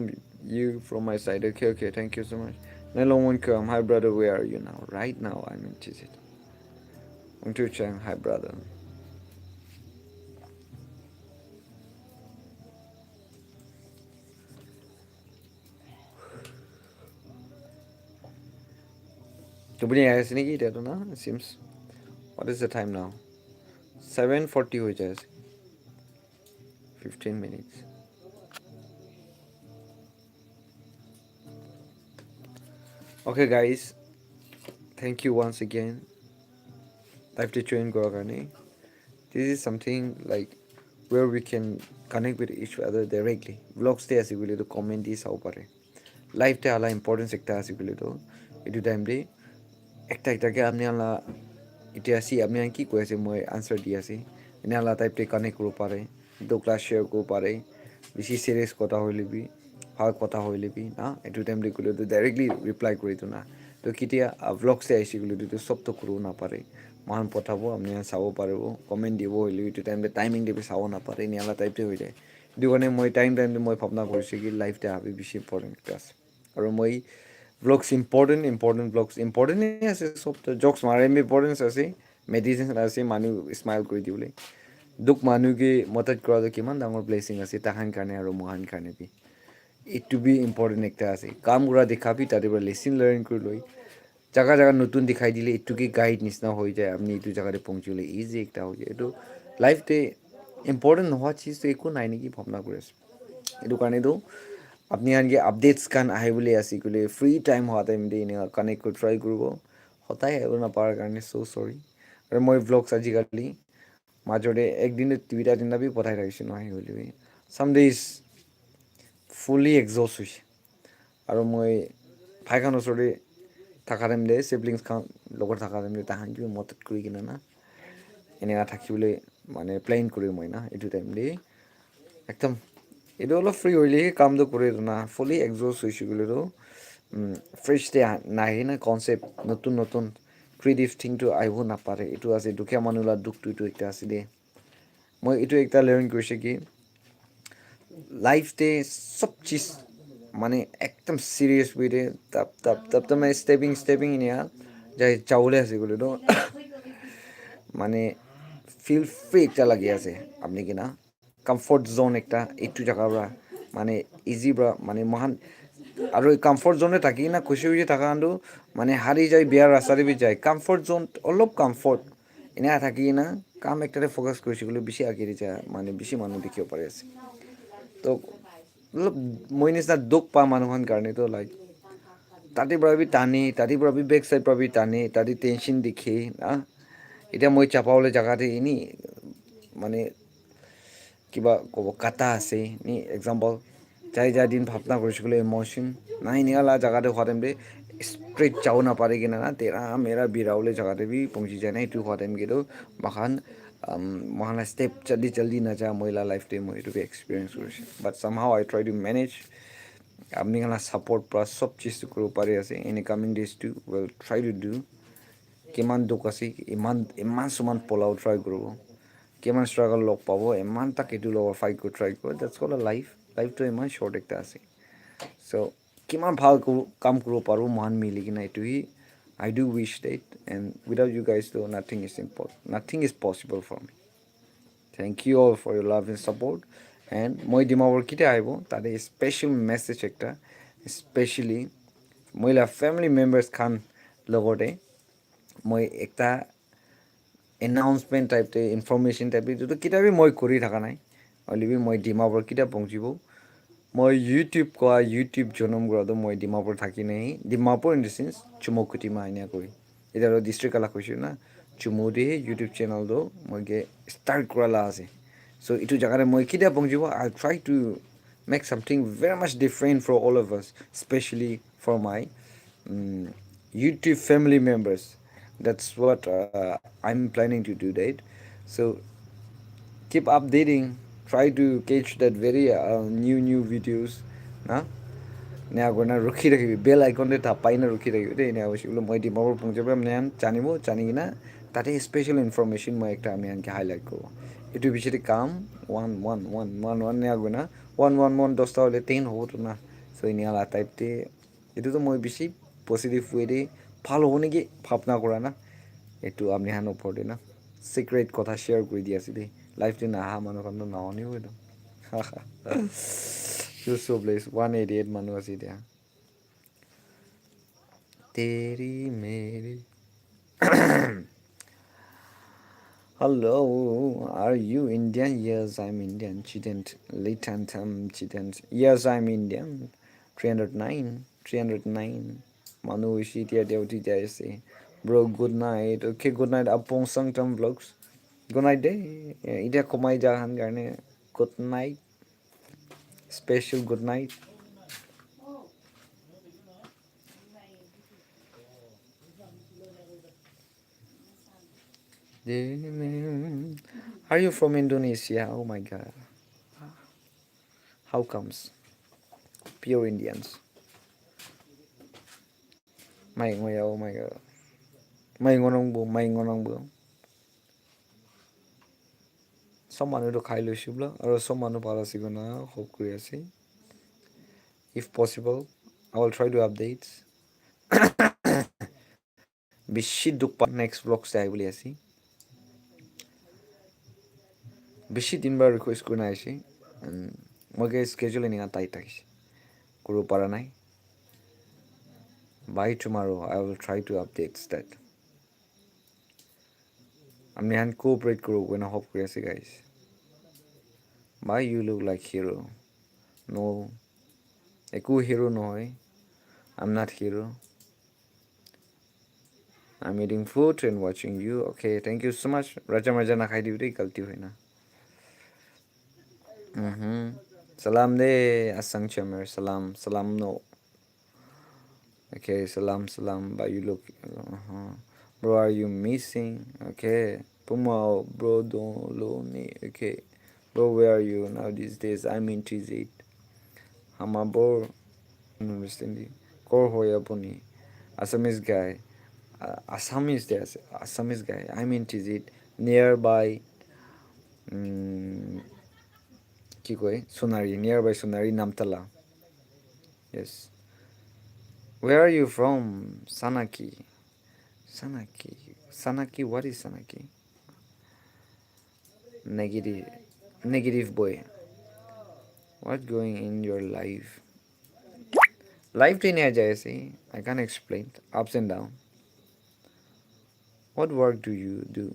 you from my side okay thank you so much no long one come hi brother where are you now right now I'm in Tizit to Chang hi brother Tubuni ayas ni ki ito na it seems what is the time now 7:40 ho jayase 15 minutes okay guys thank you once again live to join Goragani this is something like where we can connect with each other directly vlogs te asi bole to comment di sao pare live te ala importance ekta asi bole to etu time de ekta ke apni ala এতিয়া সি আপনি কি কৈ আছে মই answer দি আছি এনে আলা টাইপে কানেক্ট কৰিব পাৰে দুকলা শ্বেয়াৰ কৰিব পাৰে বেছি সিৰিয়াছ কথা হইলিবি ভাল কথা হইলিবি না এটু টাইম দি কইলে তো ডাইরেক্টলি রিপ্লাই কৰি তো না তো কিতিয়া ব্লগসে আইছি গলি তো সব তো কৰিব না পাৰে মান পঠাব আপনি চাব পাৰিব কমেন্ট দিব হইলি এটু টাইম দে টাইমিং দিবি চাব না পাৰে এনে আলা টাইপে হৈ যায় দিও কাৰণে মই টাইম মই ভাবনা কৰিছে কি লাইফতে আবি বেছি ইম্পৰ্টেন্ট আছে আৰু মই vlogs important vlogs important আছে সব তো jokes মাৰে importance আছে medicine আছে মানুহ স্মাইল কৰি দিবলৈ দুখ মানুহকে মদত কৰাটো কিমান ডাঙৰ ব্লেছিং আছে তাহান কাৰণে আৰু মহান কাৰণে বি ইট বি ইম্পৰ্টেণ্ট একটা আছে কাম কৰা দেখাবি তাতে পৰা লেসন লাৰ্ন কৰি লৈ জাগা নতুন দেখাই দিলে এইটোকে গাইড নিচিনা হৈ যায় আপনি এইটো জায়গাতে পৌঁছলে ইজি একটা হৈ যায় এইটো লাইফতে ইম্পৰ্টেণ্ট নোহোৱা চিজটো একো নাই নেকি ভাবনা কৰি আছো এইটো কাৰণেতো আপনি আনকি আপডেটস কান আহে বুলি আছে গলে ফ্ৰী টাইম হোৱা টাইম দি এনে কানেক্ট কৰি ট্ৰাই কৰিব সদায় আহিব নাপাৰ কাৰণে চ' চৰি আৰু মই ভ্লগছ আজিকালি মাজতে একদিনে দুইটা তিনিটা বি পঠাই থাকিছোঁ নহয় বুলি চাম ডেইজ ফুলি এক্সজষ্ট হৈছে আৰু মই ভাইখান ওচৰতে থকা টাইম দে চিবলিংছ খান লগত থকা টাইম দে তাহান কিবা মদত কৰি কিনে না এনেকুৱা থাকিবলৈ মানে প্লেন কৰি মই না এইটো টাইম দে একদম এইটো অলপ ফ্ৰী হ'লেহে কামটো কৰি না ফুলি এক্সজষ্ট হৈছোঁ গ'লেতো ফ্ৰেছ ডে নাহে না কনচেপ্ট নতুন ক্ৰিয়েটিভ থিংটো আহিব নাপাৰে এইটো আছে দুখীয়া মানুহ লোৱা দুখটো এইটো একটা আছে দেই মই এইটো একটা লাৰ্ণ কৰিছোঁ কি লাইফতে চব চিজ মানে একদম সিরিয়াস ওয়েতে तब तब तब तो मैं स्टेपिंग इन यार जाए चावले ऐसे बोले तो মানে ফিল ফ্ৰী একটা লাগি আছে আপনি কিনা কমফৰ্ট জ'ন একটা এইটো জেগাৰ পৰা মানে ইজি পৰা মানে মহান আৰু এই কমফৰ্ট জ'নে থাকি না খুচি খুচি থাকাটো মানে হাৰি যায় বিয়াৰ ৰাস্তাৰে বি যায় কমফৰ্ট জ'ন অলপ কমফৰ্ট এনে থাকি না কাম একটাতে ফ'কাছ কৰিছে বুলি বেছি আগেৰি যায় মানে বেছি মানুহ দেখিব পাৰি আছে তো অলপ মই নিচিনা দুখ পাওঁ মানুহৰ কাৰণেতো লাইক তাতে পৰা বি টানি তাতে পৰা বি বেক চাইড পৰা বি টানি তাতে টেনশ্যন দেখি না এতিয়া মই চাপাবলৈ জেগাতে এনেই মানে কিবা ক'ব কাটা আছে নি এক্সাম্পল যাই যাই দিন ভাৱনা কৰিছিলোঁ ইম'শ্যন নাই নিয়ালা জেগাতে হোৱা টাইম দে স্ট্ৰেইট যাও নাপাৰে কিনা না তেৰা মেৰা বিৰাওলে জেগাতে বি পहुঁচি যায় না এইটো হোৱা টাইম কিন্তু বাখান মহানা ষ্টেপ জল্দি জল্দি নাযা মহিলা লাইফ টাইম মই এইটো এক্সপিৰিয়েঞ্চ কৰিছোঁ but somehow I try to manage আপনি খানা ছাপোৰ্ট পৰা চব চিজটো কৰিব পাৰি আছে in coming days to will try to do কিমান দুখ আছে ইমান ইমান চমান পলাও ট্ৰাই কৰিব কিমান ষ্ট্ৰাগল লগ পাব ইমান তাক এইটো লগত ফাইট কৰি ট্ৰাই কৰিব দেটছ কল আ লাইফ লাইফটো ইমান শ্বৰ্ট একটা আছে চ' কিমান ভাল কাম কৰিব পাৰোঁ মহান মিলি কিনে এইটোহি I do wish that and without you guys টো nothing is possible for me thank you all for your love and support and মই ডিমাপুৰ কেতিয়া আহিব তাতে স্পেচিয়েল মেছেজ একটা স্পেচিয়েলি মহিলা ফেমিলি মেম্বাৰ্ছ খান লগতে মই একটা এনাউন্সমেণ্ট টাইপতে ইনফৰ্মেশ্যন টাইপে যিটো কেতিয়াবি মই কৰি থকা নাই অলৰেডি মই ডিমাপুৰ কেতিয়া পहुঁচিব মই ইউটিউব জনম কৰাটো মই ডিমাপুৰ থাকি নাই ডিমাপুৰ ইন দ্য চেন্স চুমকুটিমা এনেকৈ এতিয়া ডিষ্ট্ৰিক্ট কালাক কৈছোঁ না চুমুদি ইউটিউব চেনেলটো মই ষ্টাৰ্ট কৰালা আছে চ' এইটো জেগাতে মই কেতিয়া পहुঁচিব I try to make something very much different for all of us specially for my YouTube family members. That's what I'm planning to do that. So keep updating. Try to catch that very new videos. Na? নে আগৰ না ৰখি থাকিবি বেল আইকনতে তাপাই না ৰখি থাকিবি দেই এনে অৱশ্যে বোলো মই ডিমাপুৰ পहुঁচাব মানে জানিব জানি কিনা তাতে স্পেচিয়েল ইনফৰ্মেশ্যন মই একটা আমি আনকি হাইলাইট কৰোঁ এইটো পিছতে কাম ওৱান নে আগৰ না ওৱান দহটা হ'লে 10 হ'বতো না চ' এনেকুৱা টাইপতে এইটোতো মই বেছি পজিটিভ ৱেদি ভাল হ'ব নেকি ভাৱনা কৰা না এইটো আপনি হান ওপৰতে না চিক্ৰেট কথা শ্বেয়াৰ কৰি দি আছে দেই লাইফটো নাহা মানুহখনতো নহনিও এইটো চ' প্লেচ 188 মানুহ আছে এতিয়া তেৰি মেৰি Hello, are you Indian? Yes, I'm Indian. Chident, latent, chident. Yes, I'm Indian. 309, 309. Manu Ishiti Deoti Jayase. Bro, good night. Okay, good night. Apong Sangtam Vlogs. Good night, day. Ida Komai Jahan Garne. Good night. Special good night. Are you from Indonesia? Oh my god. How comes? Pure Indians. Oh my god. May ngonong bu. Some মানুহ খাই লৈছোঁ বোলা আৰু some মানুহ ভাল আছে গনা hope কৰি আছে if possible I will try to update বেছি দুখ পা নেক্সট ব্লগ চাই বুলি আছে বেছি দিনবাৰ ৰিকুৱেষ্ট কৰি নাইছে মই স্কেজুল এনেকুৱা টাইট থাকিছে কৰিব পৰা নাই by tomorrow I will try to update that আমি হান কোঅপাৰেট কৰোঁ গনা হোপ কৰি আছে guys why you look like hero no একো hero নহয় I'm not hero I'm eating food and watching you okay thank you so much raja marja na khai diu dei galti hoy na salam de asang chamer salam no okay salam but you look bro are you missing okay puma bro don't lonely okay bro where are you now these days I'm in TZ hama bro understanding kor hoy apuni Assamese guy Assamese there Assamese guy I'm in TZ nearby কি কয় Sonari nearby Sonari Namtala yes where are you from Sanaki what is Sanaki negative negative boy. What's going in your life? Life teenager, I see. I can't explain. Ups and downs. What work do you do?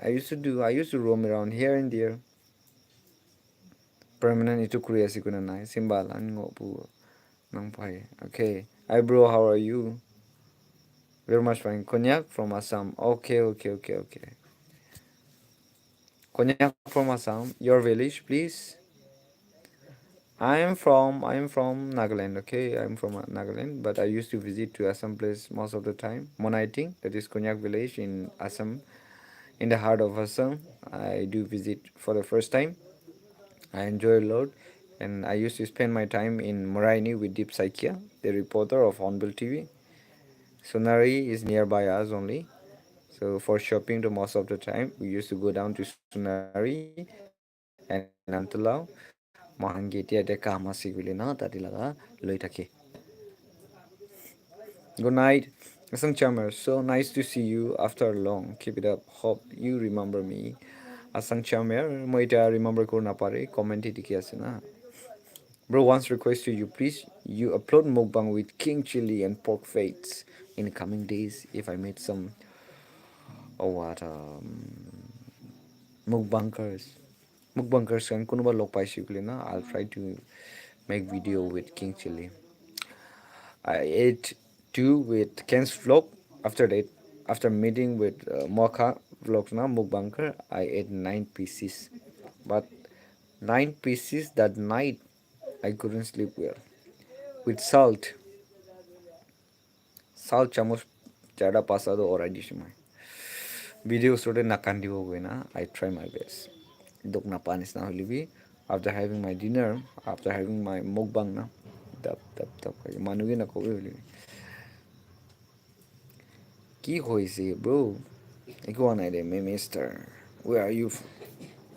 I used to roam around here and there. Permanent itu kuliah si kuna nai. Simbalan ngopu nang pai. Okay. Hi bro, how are you? Very much fine. Konyak from Assam. Okay. Konyak from Assam. Your village, please. I'm from Nagaland, okay? I'm from Nagaland, but I used to visit to Assam place most of the time. Monaiting, that is Konyak village in Assam, in the heart of Assam. I do visit for the first time. I enjoy a lot, and I used to spend my time in Moraini with Deep Saikia, the reporter of Hornbill TV. Sonari is nearby us only. So for shopping, the most of the time we used to go down to Sunari and Antalau. Mahan gate ya deka masik bili na tadi laga loi take. Good night, Asang Chamar. So nice to see you after long. Keep it up. Hope you remember me. Asang Chamar, মই এটা remember করো না পারে comment ঠিকই আছে না. Bro, once request to you, please you upload mukbang with king chili and pork fates in the coming days. If I made some mukbangers. Mukbangers kan kunuba log paisi kule na. I'll try to make video with king chili. I ate two with Ken's vlog. After that, after meeting with Mocha vlogs na mukbanger, I ate 9 pieces. But 9 pieces that night, I couldn't sleep well. With salt, salt chamos chada pasado already shumai. Video sorted nakandiwo na. I try my best. Dok na panis na holibi. After having my dinner, after having my mukbang na, tap manugi na kobe holibi. কি হয়েছে bro? Ikaw na ide, may mister. Where are you?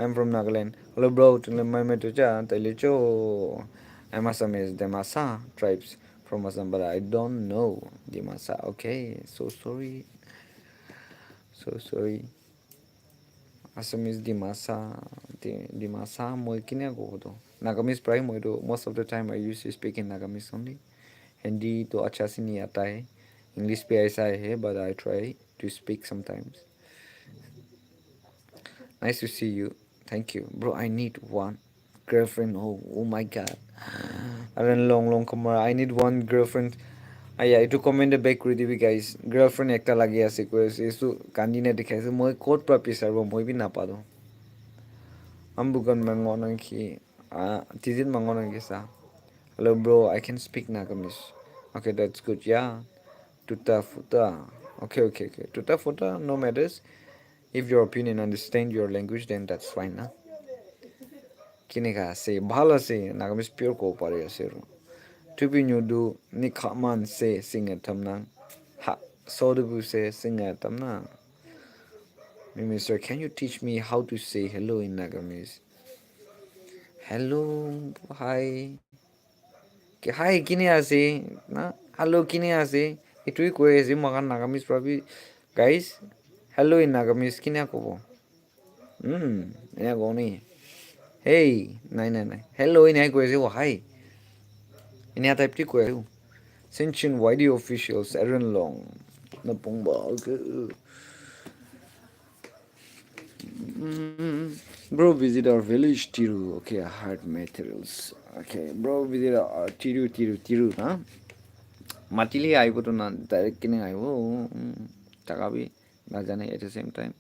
I'm from Nagaland. Hello bro, Tinglem Konyak to cha, taile cho. I'm Assamese, Demasa tribes from Assam, but I don't know Dimasa. Okay, so sorry. So sorry. Assamese Dimasa. Dimasa, moi kine ko to. Nagamis pray moi to. Most of the time I used to speak in Nagamis only. Hindi to अच्छा से नहीं आता है. English पे ऐसा है, but I try to speak sometimes. Nice to see you. Thank you. Bro, I need one girlfriend. Oh my god. Aran long kamera. I need one girlfriend. Itu comment back কৰি দিবি guys. Girlfriend একটা লাগি আছে কৈ আছে এসু কান্দি না দেখাইছে মই কোট পৰা পিছাৰব মই B নাপাদো. Ambugan mangonang ki. Tizin mangonang kisa. Hello bro, I can speak Nagamis. Okay, that's good. Yeah. Tuta futa. Okay. Tuta futa, no matters. If your opinion understand your language, then that's fine, na. Kinega say bhala say Nagamis pure ko pare asero. Tupi nyudu ni khaman say sing tamna. Ha sodubu say sing tamna. Mister, can you teach me how to say hello in Nagamis? Hello, hi. Hi, kini ase na? Hello, kini ase? Itui কৈ আছে মগান Nagamis prabi. Guys, hello in Nagamis kini akobo? Ena goni. Hey, নাই. Hello in ai কৈ আছে hi. Ini type ti কৈ আছে. Senshin YD officials Aaron Long. Na pongba. Okay. Bro, visit our village Tiru. Okay, hard materials. Okay, bro, visit our Tiru, na? Matili aibo to na direct kini aibo. Taka bhi na jane at the same time.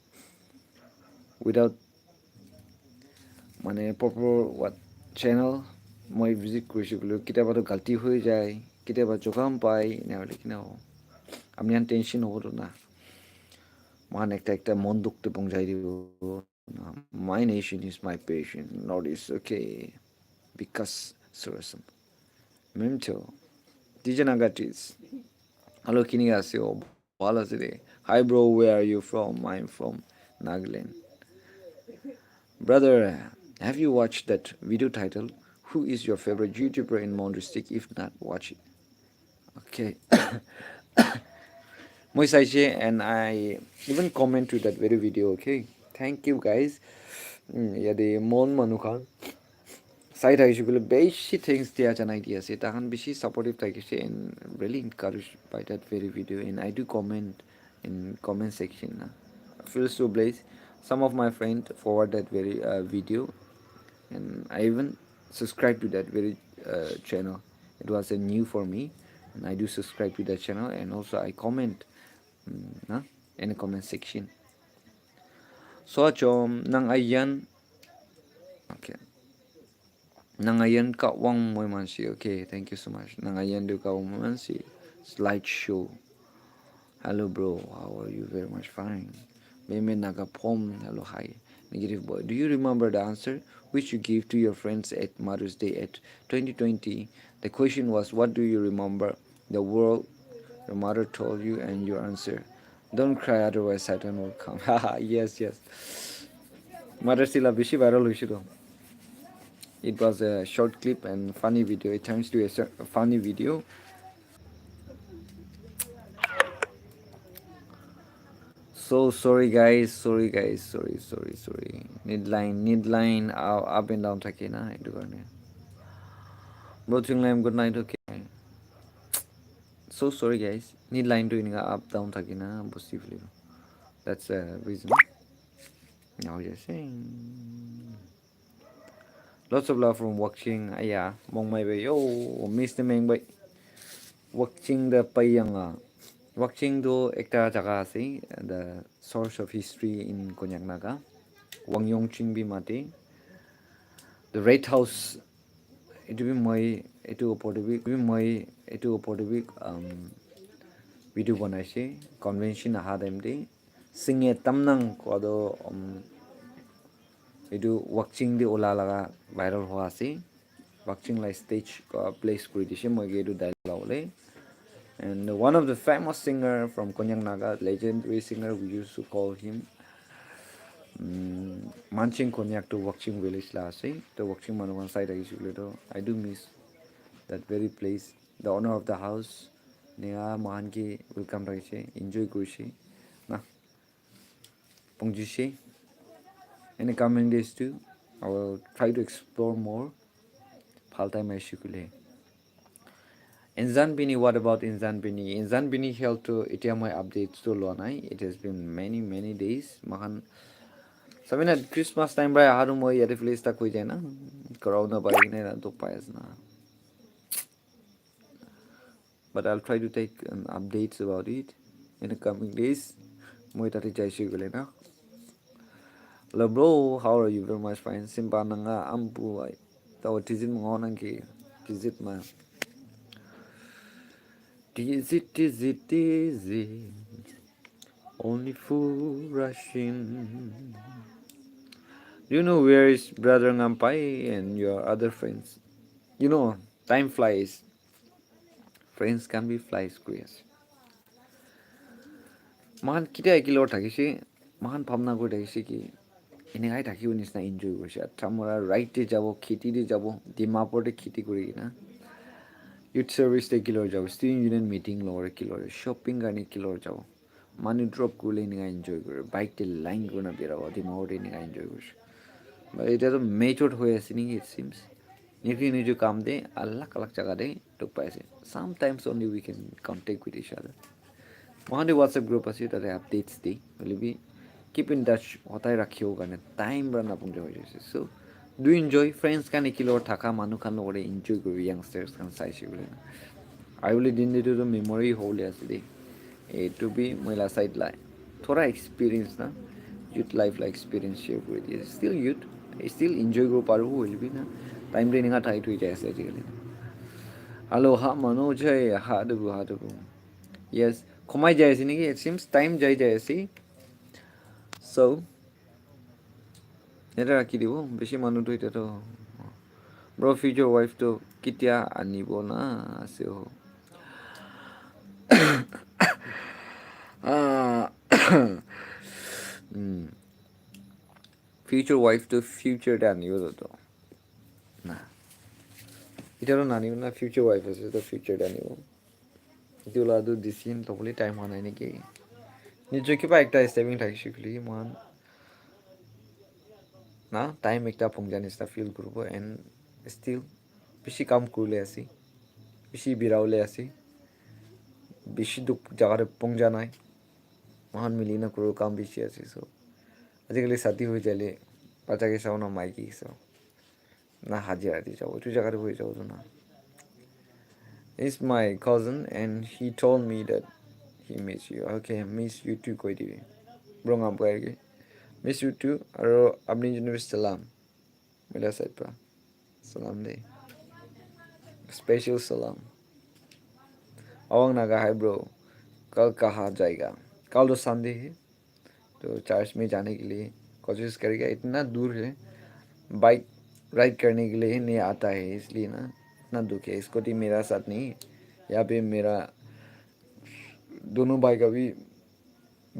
Without মানে proper what channel মই visit কৰিছোঁ বোলো কেতিয়াবাতো গাল্টি হৈ যায় কেতিয়াবা জোকাম পায় এনেহ'লে কি নহ'ব আপুনি ইমান টেনশ্যন হ'বতো না মান একটা মন দুখতে পংজাই দিব my nation is my patient not is okay because Surasan Mimto Dijanagatis hello kini আছে ও ভালো আছে রে hi bro where are you from I'm from Nagaland brother have you watched that video title who is your favorite YouTuber in Mount District if not watch it okay Moisaiche and I even comment to that very video okay thank you guys Yadi mon manukan. Side actually basic things they are an idea. Say tahan bishi supportive like and really encouraged by that very video. And I do comment in comment section. Feels so blessed. Some of my friends forward that very video, and I even subscribe to that very channel. It was a new for me, and I do subscribe to that channel, and also I comment in the comment section. So nang ayan. Okay. Nangayan ka wang mo man si. Okay, thank you so much. Nangayan do ka wang mo man si. Slideshow. Hello bro, how are you? Very much fine. Meme nagapom. Hello, hi. Negative boy. Do you remember the answer which you gave to your friends at Mother's Day at 2020? The question was, what do you remember the world your mother told you and your answer? Don't cry, otherwise Satan will come. Haha, yes, yes. Mother still a bishi viral issue. It was a short clip and funny video. It turns to a funny video. So sorry guys, sorry. Need line up and down থাকে না একটু কারণে bro Tinglem good night okay. So sorry guys, need line to up down থাকে না বুঝতে ফেলি. That's the reason. Now just saying. Lots of love from watching. Yeah, mong mai bay yo miss the meng bay watching the payang watching do ekta jaga ase the source of history in Konyak Naga. Wangyong Chingbi Mati. The Red House. It will be my video banaise convention aha dem de singe tamnang kodo itu watching the ola laga viral hoa ase watching like stage place kuri dise moi ge edu dialogue le. And one of the famous singer from Konyak Naga, legendary singer, we used to call him Manching Konyak to watching village last to watching man one side I do miss that very place. The owner of the house Nia Mahan ki welcome raise enjoy kushi na pongjishi. In the coming days too I will try to explore more Paltai mai shukule. Inzan Bini, what about Inzan Bini? Inzan Bini held to my updates to Lonai. It has been many days. Mahan Sabina Christmas time by Haru Moi at the place Takuijana. Corona Barina to Pias na. But I'll try to take updates about it in the coming days. Moi Tati Jaishigulena. Hello bro, how are you? Very much fine. Simpananga Ampu. Tawa Tizin Monanki. Tizit ma. Dizzy. Only fool rushing. Do you know where is brother Ngampai and your other friends? You know, time flies. Friends can be flies, Chris. Mahan kita ekilor thakisi, mahan phamna koi thakisi ki এনেকাই থাকিব নিচিনা enjoy কৰিছে আঠামৰা ৰাইটে যাব খেতিতে যাব ডিমাপুৰতে খেতি কৰি কিনা ইউথ সাৰ্ভিসতে কিলৰ যাব ষ্টুডেণ্ট ইউনিয়ন মিটিং লৰে কিলৰে শ্বপিং কাৰণে কিলৰ যাব মানি ড্ৰপ কৰিলে এনেকা এনজয় কৰে বাইকতে লাইন কৰি বেৰাব ডিমাপুৰতে এনেকা এনজয় কৰিছে বাট এতিয়াতো মেচৰ্ড হৈ আছে নেকি ইট চিমছ নিজৰ কাম দে আল্লাহ কালাক জাগা দে তোক পাইছে sometimes only we can contact with each other মহান হোৱাটছএপ গ্ৰুপ আছে তাতে আপডেটছ দি বলিবি keep in touch hotai rakhiyo karne time rana punja hoy jaise so do enjoy friends kan ekilor thaka manu kan lore enjoy kori youngsters kan saise bole I will din de to memory hole aside a to be moila side line thora experience na youth life like experience share kori diye still youth still enjoy go paru will be na time re ninga thai thui jaise ajikali hello ha mano jai ha de yes khomai jaise ni it seems time jai jaise so এটা ৰাখি দিব বেছি মানুহটো এতিয়াতো ব্ৰ future ৱাইফটো কেতিয়া আনিব না আছে ফিউচাৰ ৱাইফটো ফিউচাৰতে আনিব তো না এতিয়াতো নানিব না ফিউচাৰ ৱাইফ আছে তো ফিউচাৰতে আনিব এইটো ল'ৰাটো ডিচিশ্যন ল'বলৈ টাইম হোৱা নাই নেকি নিজৰ কিবা একটা ষ্টেপিং থাকিছে বুলি ইমান না টাইম একটা পংজা নিচিনা ফিল কৰিব এণ্ড ষ্টিল বেছি কাম কৰিলে আছি বেছি বিৰাওলে আছি বেছি দুখ জাগাতে পংজা নাই মহান মিলি নকৰোঁ কাম বেছি আছে চ' আজিকালি ছাতি হৈ যালে বাচ্চাকে চাওঁ না মাইকী চাওঁ না হাজিৰা দি যাওঁ এইটো জেগাতে হৈ যাওঁ না It's my cousin and he told me that he miss you. Okay, miss you too কৈ দিবি ব্ৰঙাম কৈ কি miss you too আৰু আপুনি যোনটো সালাম মেৰা সাইড পৰা সালাম দে स्पेशल सलाम अवंग नागा है ब्रो कल कहाँ जाएगा कल तो संडे है तो चर्च में जाने के लिए कोशिश करेगा इतना दूर है बाइक राइड करने के लिए नहीं आता है इसलिए ना इतना दुख है स्कूटी मेरा साथ नहीं है यहाँ पे मेरा दोनों भाई का भी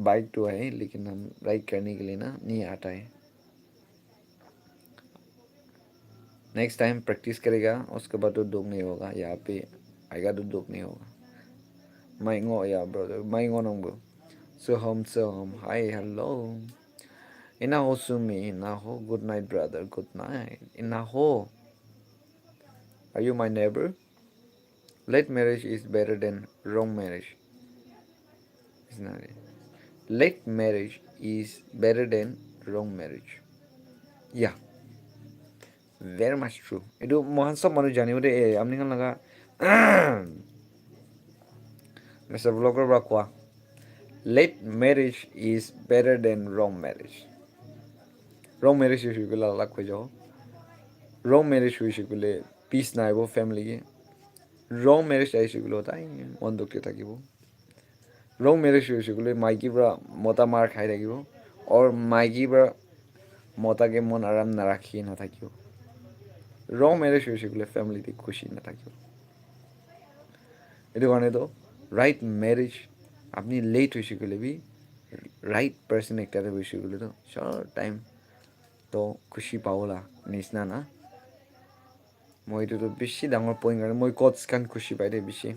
बाइक तो है लेकिन हम राइड करने के लिए ना नहीं आता है नेक्स्ट टाइम प्रैक्टिस करेगा उसके बाद तो दुख नहीं होगा यहाँ पे आएगा तो दुख नहीं होगा My ngo ya brother, my ngo nong bro. So home. Hi, hello. Inaho sumi, inaho. Good night, brother. Good night. Inaho. Are you my neighbor? Late marriage is better than wrong marriage. Isn't that it? Late marriage is better than wrong marriage. Yeah, very much true. Itu mohan sob manu jani ude amni kan laga. Mr. Vlogger Bakwa. Late marriage is better than wrong marriage. Wrong marriage huisukule alak হৈ যাব wrong marriage huisukule peace নাইব family কে wrong marriage আহিসকলে তাই মন দুখতে থাকিব wrong marriage huisukule মাইকী পৰা মতা মাৰ খাই থাকিব और মাইকী পৰা মতাকে মন আৰাম নাৰাখি নাথাকিব wrong marriage huisukule family তে খুশি নাথাকিব এইটো কাৰণে তো right marriage আপনি late huisukule भी right person एकटाতে huisukule তো short time তো খুশি পাওলা নিচিনা না মই এইটোতো বেছি ডাঙৰ পইণ্ট কাৰণে মই কটছ খান খুশি পাই দে বেছি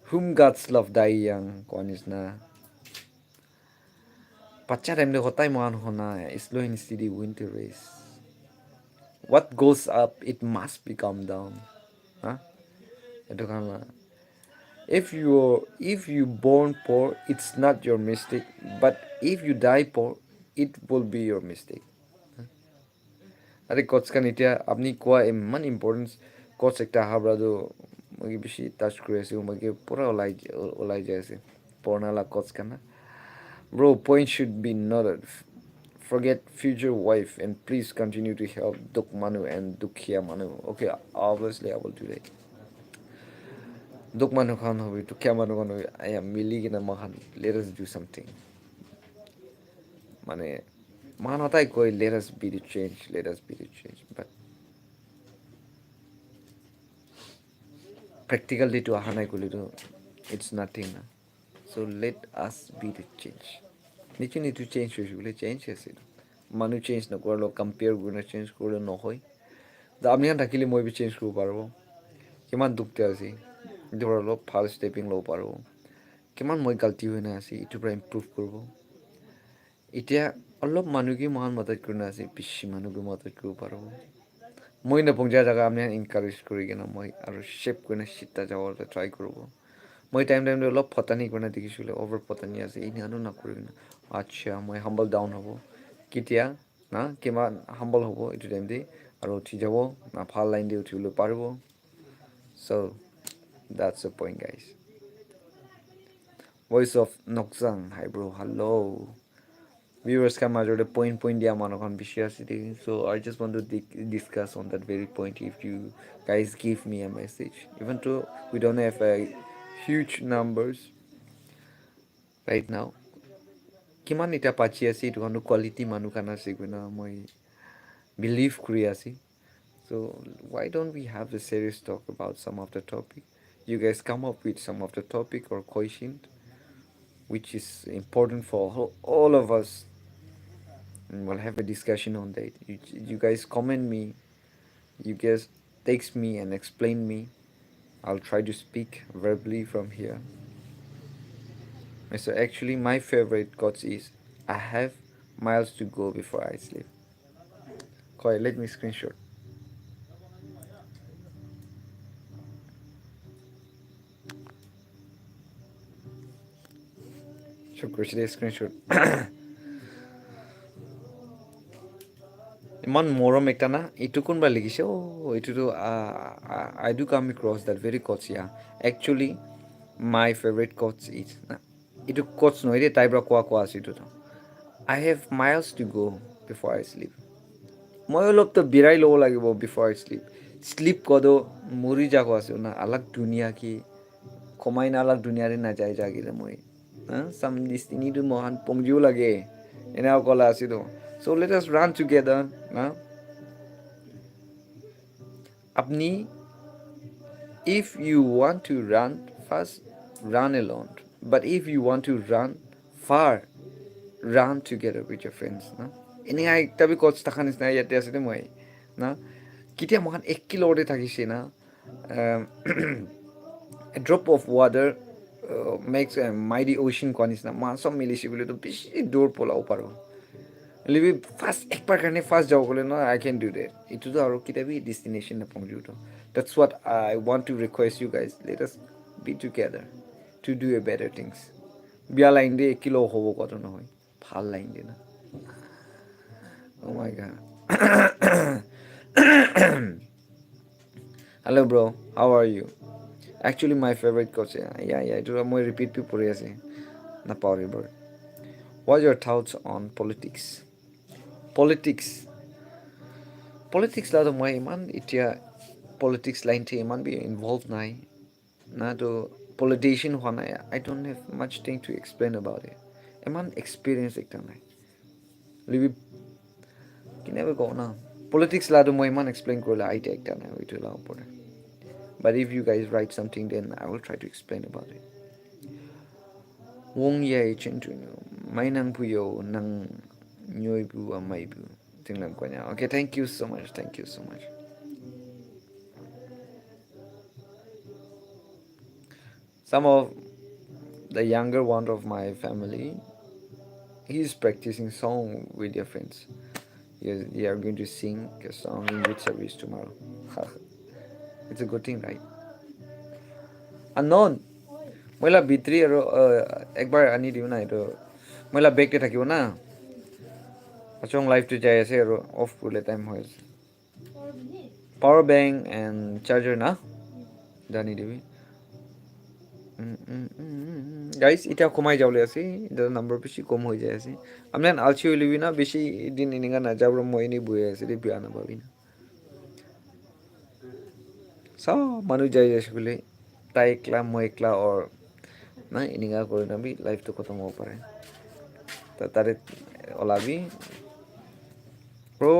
whom God's love die young কোৱা নিচিনা বাচ্চা টাইমটো সদায় মহান শুনা slow and steady win the race what goes up it must be come down হা এইটো কাৰণে if you born poor it's not your mistake but if you die poor it will be your mistake আরে কোচ খান এতিয়া আপনি কোৱা ইমান importance Koch একটা হাবৰাটো মই বেছি টাচ কৰি আছো মই পুৰা ওলাই যাই আছে পুৰণালা কোচ খান bro point should be noted forget future wife and please continue to help duk manu and dukhia manu okay obviously I will do that duk manu khan hobi dukhia manu khan hobi I am mili kina mahan let us do something মানে man hotai koi let us be the change but practically to ahana kuli to it's nothing na so let us be the change need to change usually change আছে manu change নকৰলো compare গুনা change কৰিলে নহয় দা আমি থাকিলে মই B change কৰিব পাৰব কিমান দুখতে আছে ধৰলো ভাল stepping লব পাৰব কিমান মই গলতি হৈ না আছে ইটো পৰা improve কৰিব এতিয়া অলপ মানুকি মহান মদত কৰিনা আছে বেছি মানুকি মদত কৰিব পাৰব মই না পঞ্জা জায়গা আমি এনকাৰেজ কৰি কিনা মই আৰু শেপ কৰিনা সিটা যাবলৈ ট্ৰাই কৰিব মই টাইম অলপ ফটানি কৰিনা দেখিছিলে অভাৰ ফটানি আছে এই নানো নকৰি না আচ্ছা মই হাম্বল ডাউন হ'ব কেতিয়া না কিমান হাম্বল হ'ব এইটো টাইম দি আৰু উঠি যাব না ভাল লাইন দি উঠিবলৈ পাৰিব so that's the point guys voice of Noksang hi bro hello viewers come out the point dia manokon bishiyasity so I just want to discuss on that very point if you guys give me a message even though we don't have huge numbers right now kiman ita pachi ase itu kanu quality manu kana siguna moi believe kuri ase so why don't we have a serious talk about some of the topic you guys come up with some of the topic or question which is important for all of us and we'll have a discussion on that you guys comment me you guys text me and explain me I'll try to speak verbally from here so actually my favorite quote is I have miles to go before I sleep Koi, let me screenshot. So Krishna screenshot. ইমান মৰম একটা না এইটো কোনোবা লিখিছে এইটোতো I do come across that very quotes actually my favorite quotes is না এইটো quotes নহয় দেই তাইৰ পৰা কোৱা আছে এইটোতো I have miles to go before I sleep মই অলপতো বিৰাই ল'ব লাগিব before I sleep sleep কদো মৰি যাব আছে না আলাগ দুনিয়া কি কমাই না আলাগ দুনিয়াৰে নাযায় জাগিলে মই some destiny মহান পংজিও লাগে এনেও কলা আছিলো so let us run together না আপনি if you want to run fast run alone but if you want to run far run together with your friends না এনে একটা বি কোচ থাকা নিচিনা ইয়াতে আছে দে মই না কেতিয়া মহান 1 কিলোতে থাকিছে না a drop of water makes a mighty ocean কোৱা নিচিনা মা চব মিলিছে বুলিতো বেছি দূৰ পলাব পাৰোঁ লিবি ফাৰ্ষ্ট একবাৰ কাৰণে ফাৰ্ষ্ট যাব গ'লে ন আই কেন ডু ডেট এইটোতো আৰু কেতিয়াবি destination নাপাওঁতো that's what I want to request you guys let us be together to do a better things বিয়া লাইন দে 1 কিলো হ'ব কত নহয় ভাল লাইন দে না oh my god hello bro how are you actually my favorite coach yeah এইটো মই repeat P পঢ়ি আছে নাপাওঁ bro what's your thoughts on politics লাটো মই ইমান এতিয়া politics লাইন থে ইমান বি ইনভলভ নাই না তো politician হোৱা নাই I don't have much thing to explain about it ইমান experience একটা নাই লিবি কিনেবে কওঁ না politics লাটো মই ইমান explain কৰিলে আইডিয়া একটা নাই ওইটো লাভ পৰে but if you guys write something then I will try to explain about it wong yai chintu mainang puyo nang nyoy bu amai bu Tinglem Konyak okay thank you so much some of the younger one of my family he's practicing song with their friends yes, they are going to sing a song in youth service tomorrow it's a good thing right unknown মইলা ভিতৰি আৰু একবাৰ আনি দিওঁ না এইটো মইলা বেগতে থাকিব না আচং লাইভটো যাই আছে আৰু অফ কৰিলে টাইম হৈ আছে পাৱাৰ বেংক এণ্ড চাৰ্জাৰ না জানি দিবি গাইজ এতিয়া কমাই যাবলৈ আছে এতিয়া নম্বৰ বেছি কম হৈ যায় আছে আমি আলচি হৈ লবি না বেছি দিন এনেকুৱা নাযাব মই এনেই বহি আছে দেই বেয়া নাপাবি না চাওঁ মানুহ যাই আছে বোলে তাই একলা মই একলা অৰ নাই এনেকুৱা কৰি নাবি লাইফটো খতম হ'ব পাৰে তাৰে ওলাবি bro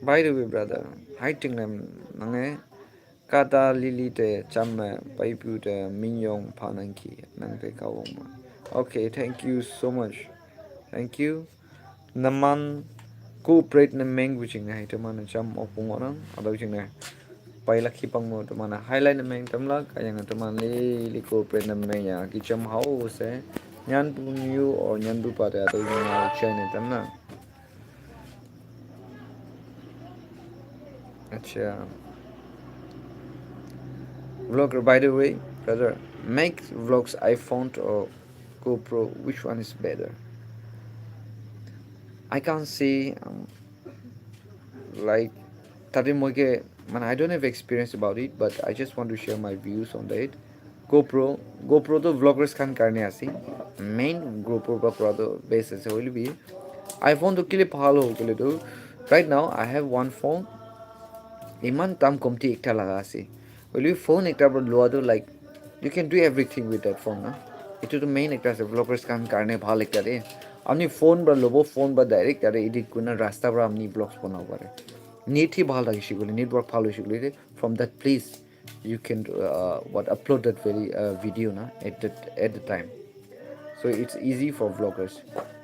by the way brother hi Tinglem nange kata lili te chamme paipu te minyong phananki nangte kawoma okay thank you so much thank you naman cooperate na meng wiching na ito man cham opung orang adaw ching na pailaki pang mo to mana highlight na meng tamla kaya nga to man li cooperate na meng ya ki cham hao se nyan pu new or nyan bu pa ta adaw ching na chine tamna acha vlogger by the way brother make vlogs iPhone or GoPro which one is better I can't say like tadi moike man I don't have experience about it but I just want to share my views on that GoPro to vloggers kan karne ase main GoPro pa pura base ase will be iPhone to kile bhal ho gele to right now I have one phone iman tam komti ekta laga ase will be phone ekta bro loa to like you can do everything with that phone na itu to main ekta ase vloggers kan karne bhal ekta de আপনি phone বা ল'ব phone বা direct তাৰে edit কৰি না ৰাস্তাৰ পৰা আপুনি ব্লগছ বনাব পাৰে নেট হি ভাল লাগিছে গ'লে নেটৱৰ্ক ভাল হৈছে গ'লে from that place you can what upload that very video na at the time so it's easy for vloggers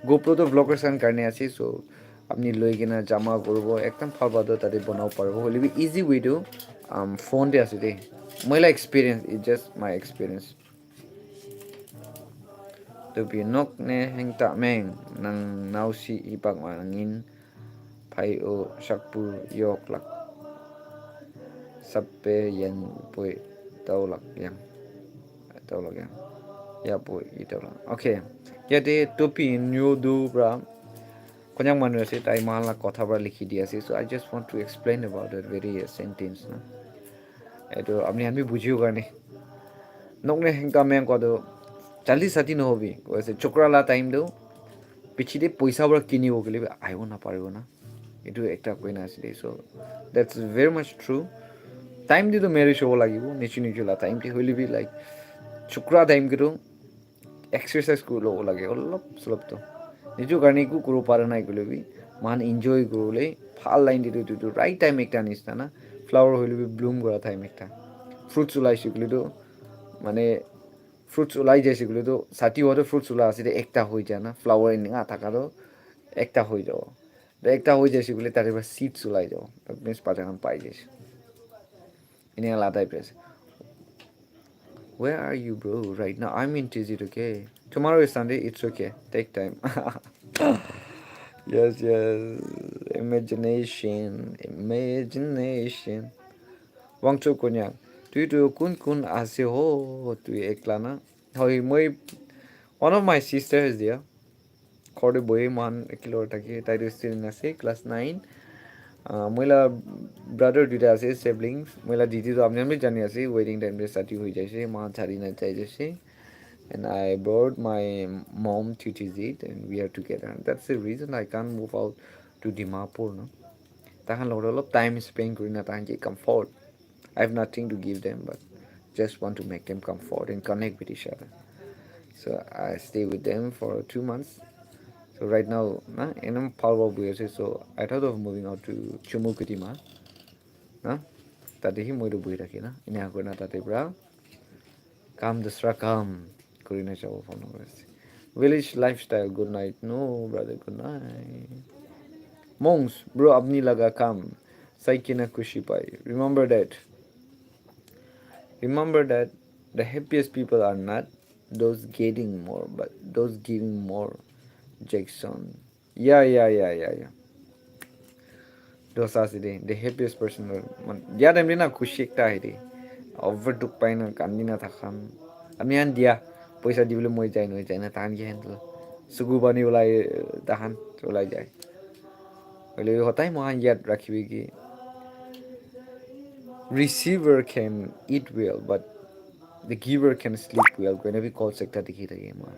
GoPro to vloggers kan karne আছে so আপনি লৈ কিনা জামা কৰিব একদম ভাল বাদ তাতে বনাব পাৰিব হ'লে be easy way to phone দে আছে দে মইলা experience it just my experience to pinok ne heng ta meng nang nausi ipak mangin phai o shakpu yok lak sappe yen pui tau lak yang ya pui itau lak okay ya de topi new do bra konyak manu ase tai mala kotha bra likhi di ase so I just want to explain about that very sentence na eto apni han bi bujhiyo karne nokne hengka meng ko do jaldi sati no hobi koise chokra la time do pichide paisa bra kinibo gele aibo na paribo na etu ekta koina asile so that's very much true time di to marriage hobo lagibo nichu nichu la time ti hoili bi like chokra time kiro exercise kuro lobo lage olop solop to nichu karne ku kuro para nai kole bi man enjoy kurole phal line di to right time ekta nista na flower hoili bi bloom kora time ekta fruits ulai shikule to মানে fruits ওলাই যায় সেগুলো তো ষাটি হতে fruits ওলা আছে একটা হয়ে যায় না ফ্লাওয়ার নিঙা থাকারও একটা হয়ে যাব একটা হয়ে যায় সেগুলো তার এবার সিডস ওলাই যাব মিন্স পাঠান পাই যাস এনে আলাদাই press Where are you, bro? Right now, I'm in TZ, okay? Tomorrow is Sunday, it's okay. Take time. Yes, yes. Imagination. Wangcho Konyak. Tu kun ase ho tu ekla na. Hoi moi one of my sister is there. Khode boy man kilo taki tai student ase class 9. Moila brother duta ase siblings. Moila didi to apne amne jani ase waiting time de sati hoi jaise ma chari na chai jaise. And I brought my mom to visit and we are together. That's the reason I can't move out to Dimapur, no. Tahan lot of time spent kuri na tahan ke comfort. I have nothing to give them, but just want to make them comfort and connect with each other. So I stay with them for 2 months. So right now, na, I'm power of years. So I thought of moving out to Chumukutima. Na, tadi hi moi do bui rakhi na. Ini aku na tadi bra. Kam dusra kam. Kurina chavo phone number. Village lifestyle. Good night. No, brother. Good night. Monks, bro. Apni laga kam. Saikina kushi pai. Remember that the happiest people are not those getting more, but those giving more. Jackson. Yeah. Those are the happiest person. Yeah, I'm not kushik tahiri. Overtook pain and kandina takhan. I mean, dia. Poisa dibule moi jai no jai na tahan ki handle. Sugu bani ulai tahan ulai jai. Ole hotai mohan yad rakhibi ki receiver can eat well, but the giver can sleep well. Whenever we call sector dikhi thake mohan.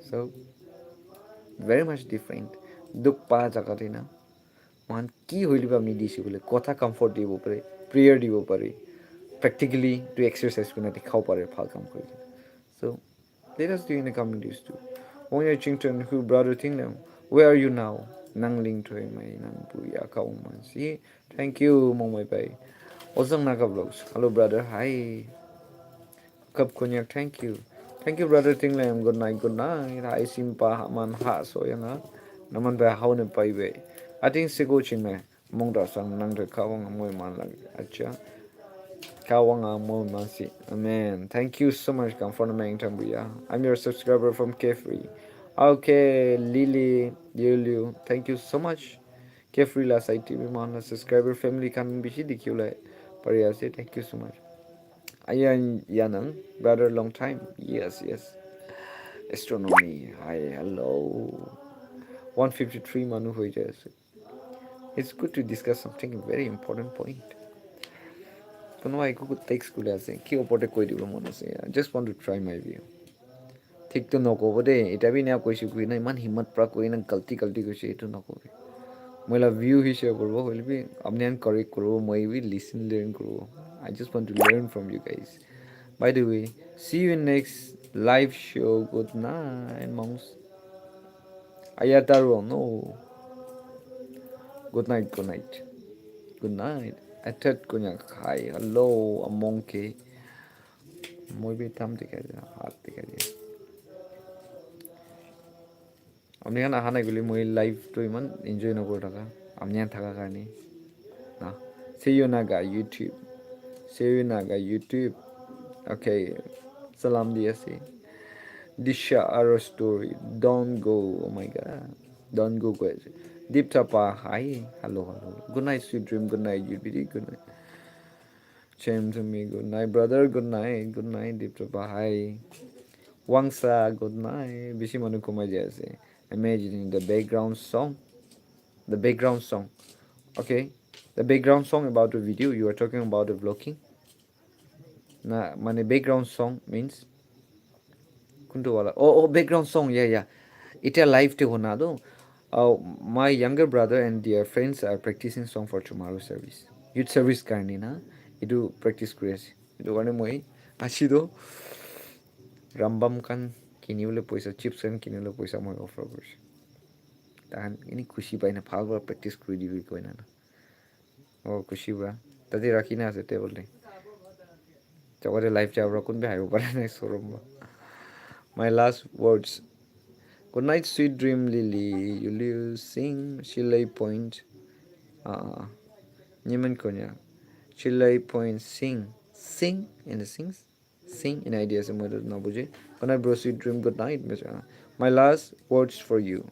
So very much different. Duk pa jagati na. Man কি হইলি আপনি দিছি বলে কথা comfort দিব পারে prayer দিব পারে প্র্যাকটিক্যালি টু এক্সারসাইজ করে দেখাও পারে ভাল কাম করে so let us do in the communities too Onya Chington who brother Tinglem where are you now nangling to my nang puya kauman see thank you momoi pai ozang naga vlogs hello brother hi cup konyak thank you brother Tinglem good night hi simpa man ha so yanga naman ba how ne pai be I think sigo chingme mongda sang nang de kawang moy man lag acha kawang moy man si amen thank you so much come for the main tambuya I'm your subscriber from Kefri okay Lily thank you so much Kefri la site tv man subscriber family kan bishi dikhula pariya se thank you so much ayan yanang brother long time yes astronomy hi hello 153 manu hoi jase it's good to discuss something very important point কোনো একো tax কৰি আছে কি ওপৰতে কৈ দিব মন আছে just want to try my view ঠিকতো নক'ব দেই এটা বি না কৈছোঁ কৰি না ইমান হিম্মত পৰা কৰি না গলতি কৈছে এইটো নকবি মইলা ভিউ হিচাপে কৰিব হ'লে বি আপুনি কাৰেক্ট কৰিব মই বি লিসন লাৰ্ন কৰিব I just want to learn from you guys by the way see you in next live show good night monks ayataro no good night Atat Konyak hi hello a monkey moi bi tam dikai hat dikai amni kan aha nai guli moi live to iman enjoy no kor thaka amni an thaka karni na see you naga YouTube okay salam diase disha our story don't go oh my god don't go guys Deep Tapa, hi, hello. Good night, sweet dream. Good night, UBD. Good night. Shame to me. Good night, brother. Good night. Good night, Deep Tapa. Hi. Wangsa, good night. Bishi manu kumai jaise. Imagining the background song. The background song. Okay. The background song about the video. You are talking about the vlogging. Na, mane background song means kuntu wala. Oh, background song. Yeah. It a live te hona do. My younger brother and their friends are practicing song for tomorrow service. Youth service karni na. Itu practice kuri Itu karne moi asido rambam kan kinibole poisa chips kan kinibole poisa moi offer kuri. Tahan ini khushi pai na phagor practice kuri dibi koi na. Oh khushi ba. Tadi rakhi na ase table te. Chawade live chabra kun be hayo pare na sorom ba. My last words. Good night, sweet dream, Lily. You sing Shillay Point. Tinglem Konyak. Shillay Point, sing. Sing in the sings. Sing in ideas and mother Nabuje. Good night, bro, sweet dream. Good night, Mr. My last words for you.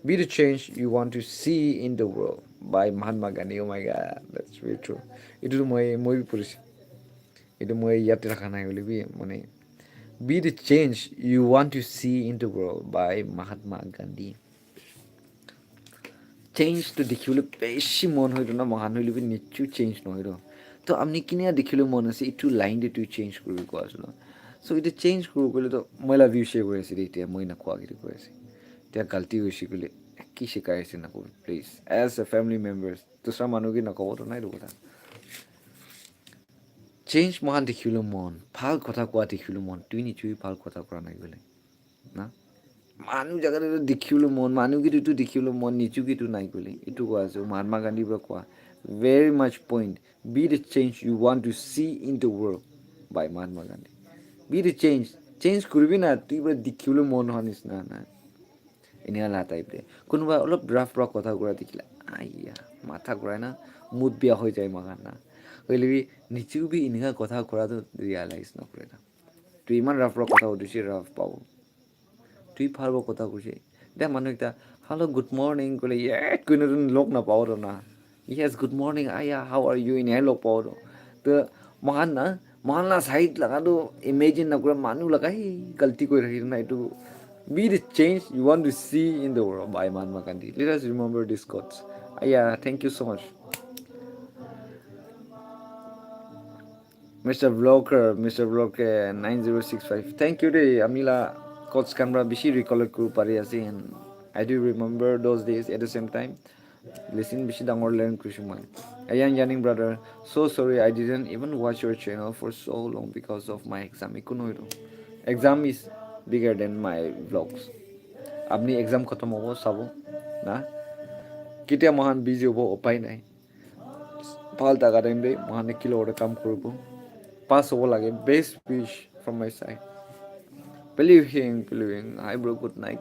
Be the change you want to see in the world by Mahatma Gandhi. Oh my God, that's very true. Itu moi purisi. Itu moi yati rakhana hai boli mane. Be the change you want to see in the world by Mahatma Gandhi. Change to দেখিবলৈ বেছি মন হয়তো না মহান হইলে B নিশ্চয় change নহয় ৰ তো আপনি কিনে দেখিলে মন আছে এইটো লাইন দে তুই চেঞ্জ কৰিব কোৱাছিল চ' এইটো চেঞ্জ কৰিব গ'লে তো মই লাভ ইউ শ্বেয়াৰ কৰি আছিলোঁ এতিয়া মই নাখোৱাগিৰি কৈ আছে এতিয়া গাল্টি হৈছে গ'লে কি শিকাই আছে নকবি please as a family members দোচৰা মানুহকে নকবতো নাই এইটো কথা চেঞ্জ মহান দেখিবলৈ মন ভাল কথা কোৱা দেখিবলৈ মন তুই নিশ্চয় ভাল কথা কোৱা নাই গ'লে না মানুহ জেগাত দেখিবলৈ মন মানুহকেইটো দেখিবলৈ মন নিজুকেইটো নাই বুলি এইটো কোৱা আছে মহাত্মা গান্ধীৰ পৰা কোৱা very much point be the change you want to see in the world by Mahatma Gandhi be the change কৰিবি না তুই বোলে দেখিবলৈ মন হোৱা নিচিনা নাই এনেকুৱা টাইপ দে কোনোবা অলপ ৰাফ কথা কোৱা দেখিলে আইয়া মাথা ঘূৰাই না মুড বেয়া হৈ যায় মাগান না কৰিলে বি নিজেও বি এনেকুৱা কথা কৰাটো ৰিয়েলাইজ নকৰে না তুই ইমান ৰাফ কথা সুধিছে ৰাফ পাব তুই ভাল কথা কৈছে এতিয়া মানুহ এতিয়া হেল্ল' গুড মৰ্ণিং ক'লে ইয়াত কৈ নতুন লগ নাপাওঁ তো না ইয়েছ গুড মৰ্ণিং আয়া হাউ আৰ ইউ এনেহে লগ পাওঁ তো মহান না চাইড লগাটো ইমেজিন নকৰে মানুহ লগা সেই গল্টি কৰি ৰাখিছে না এইটো be the change you want to see in the world by Mahatma Gandhi let us remember this quotes আয়া thank you so' much Mr. Vlogger 9065 thank you দেই আমিলা কোটছ কামৰা বেছি ৰিকলেক্ট কৰিব পাৰি আছে and I do remember those days at the same time listen বেছি ডাঙৰ learn কৰিছোঁ মই Ayan Yanning brother so sorry I didn't even watch your channel for so long because of my exam একো নহয় exam is bigger than my vlogs আপনি exam খতম হ'ব চাব না কেতিয়া মহান বিজি হ'ব উপায় নাই ভাল টাকা টাইম দেই মহানে কি লগতে কাম কৰিব পাছ হ'ব লাগে best wish from my side believing hi bro good night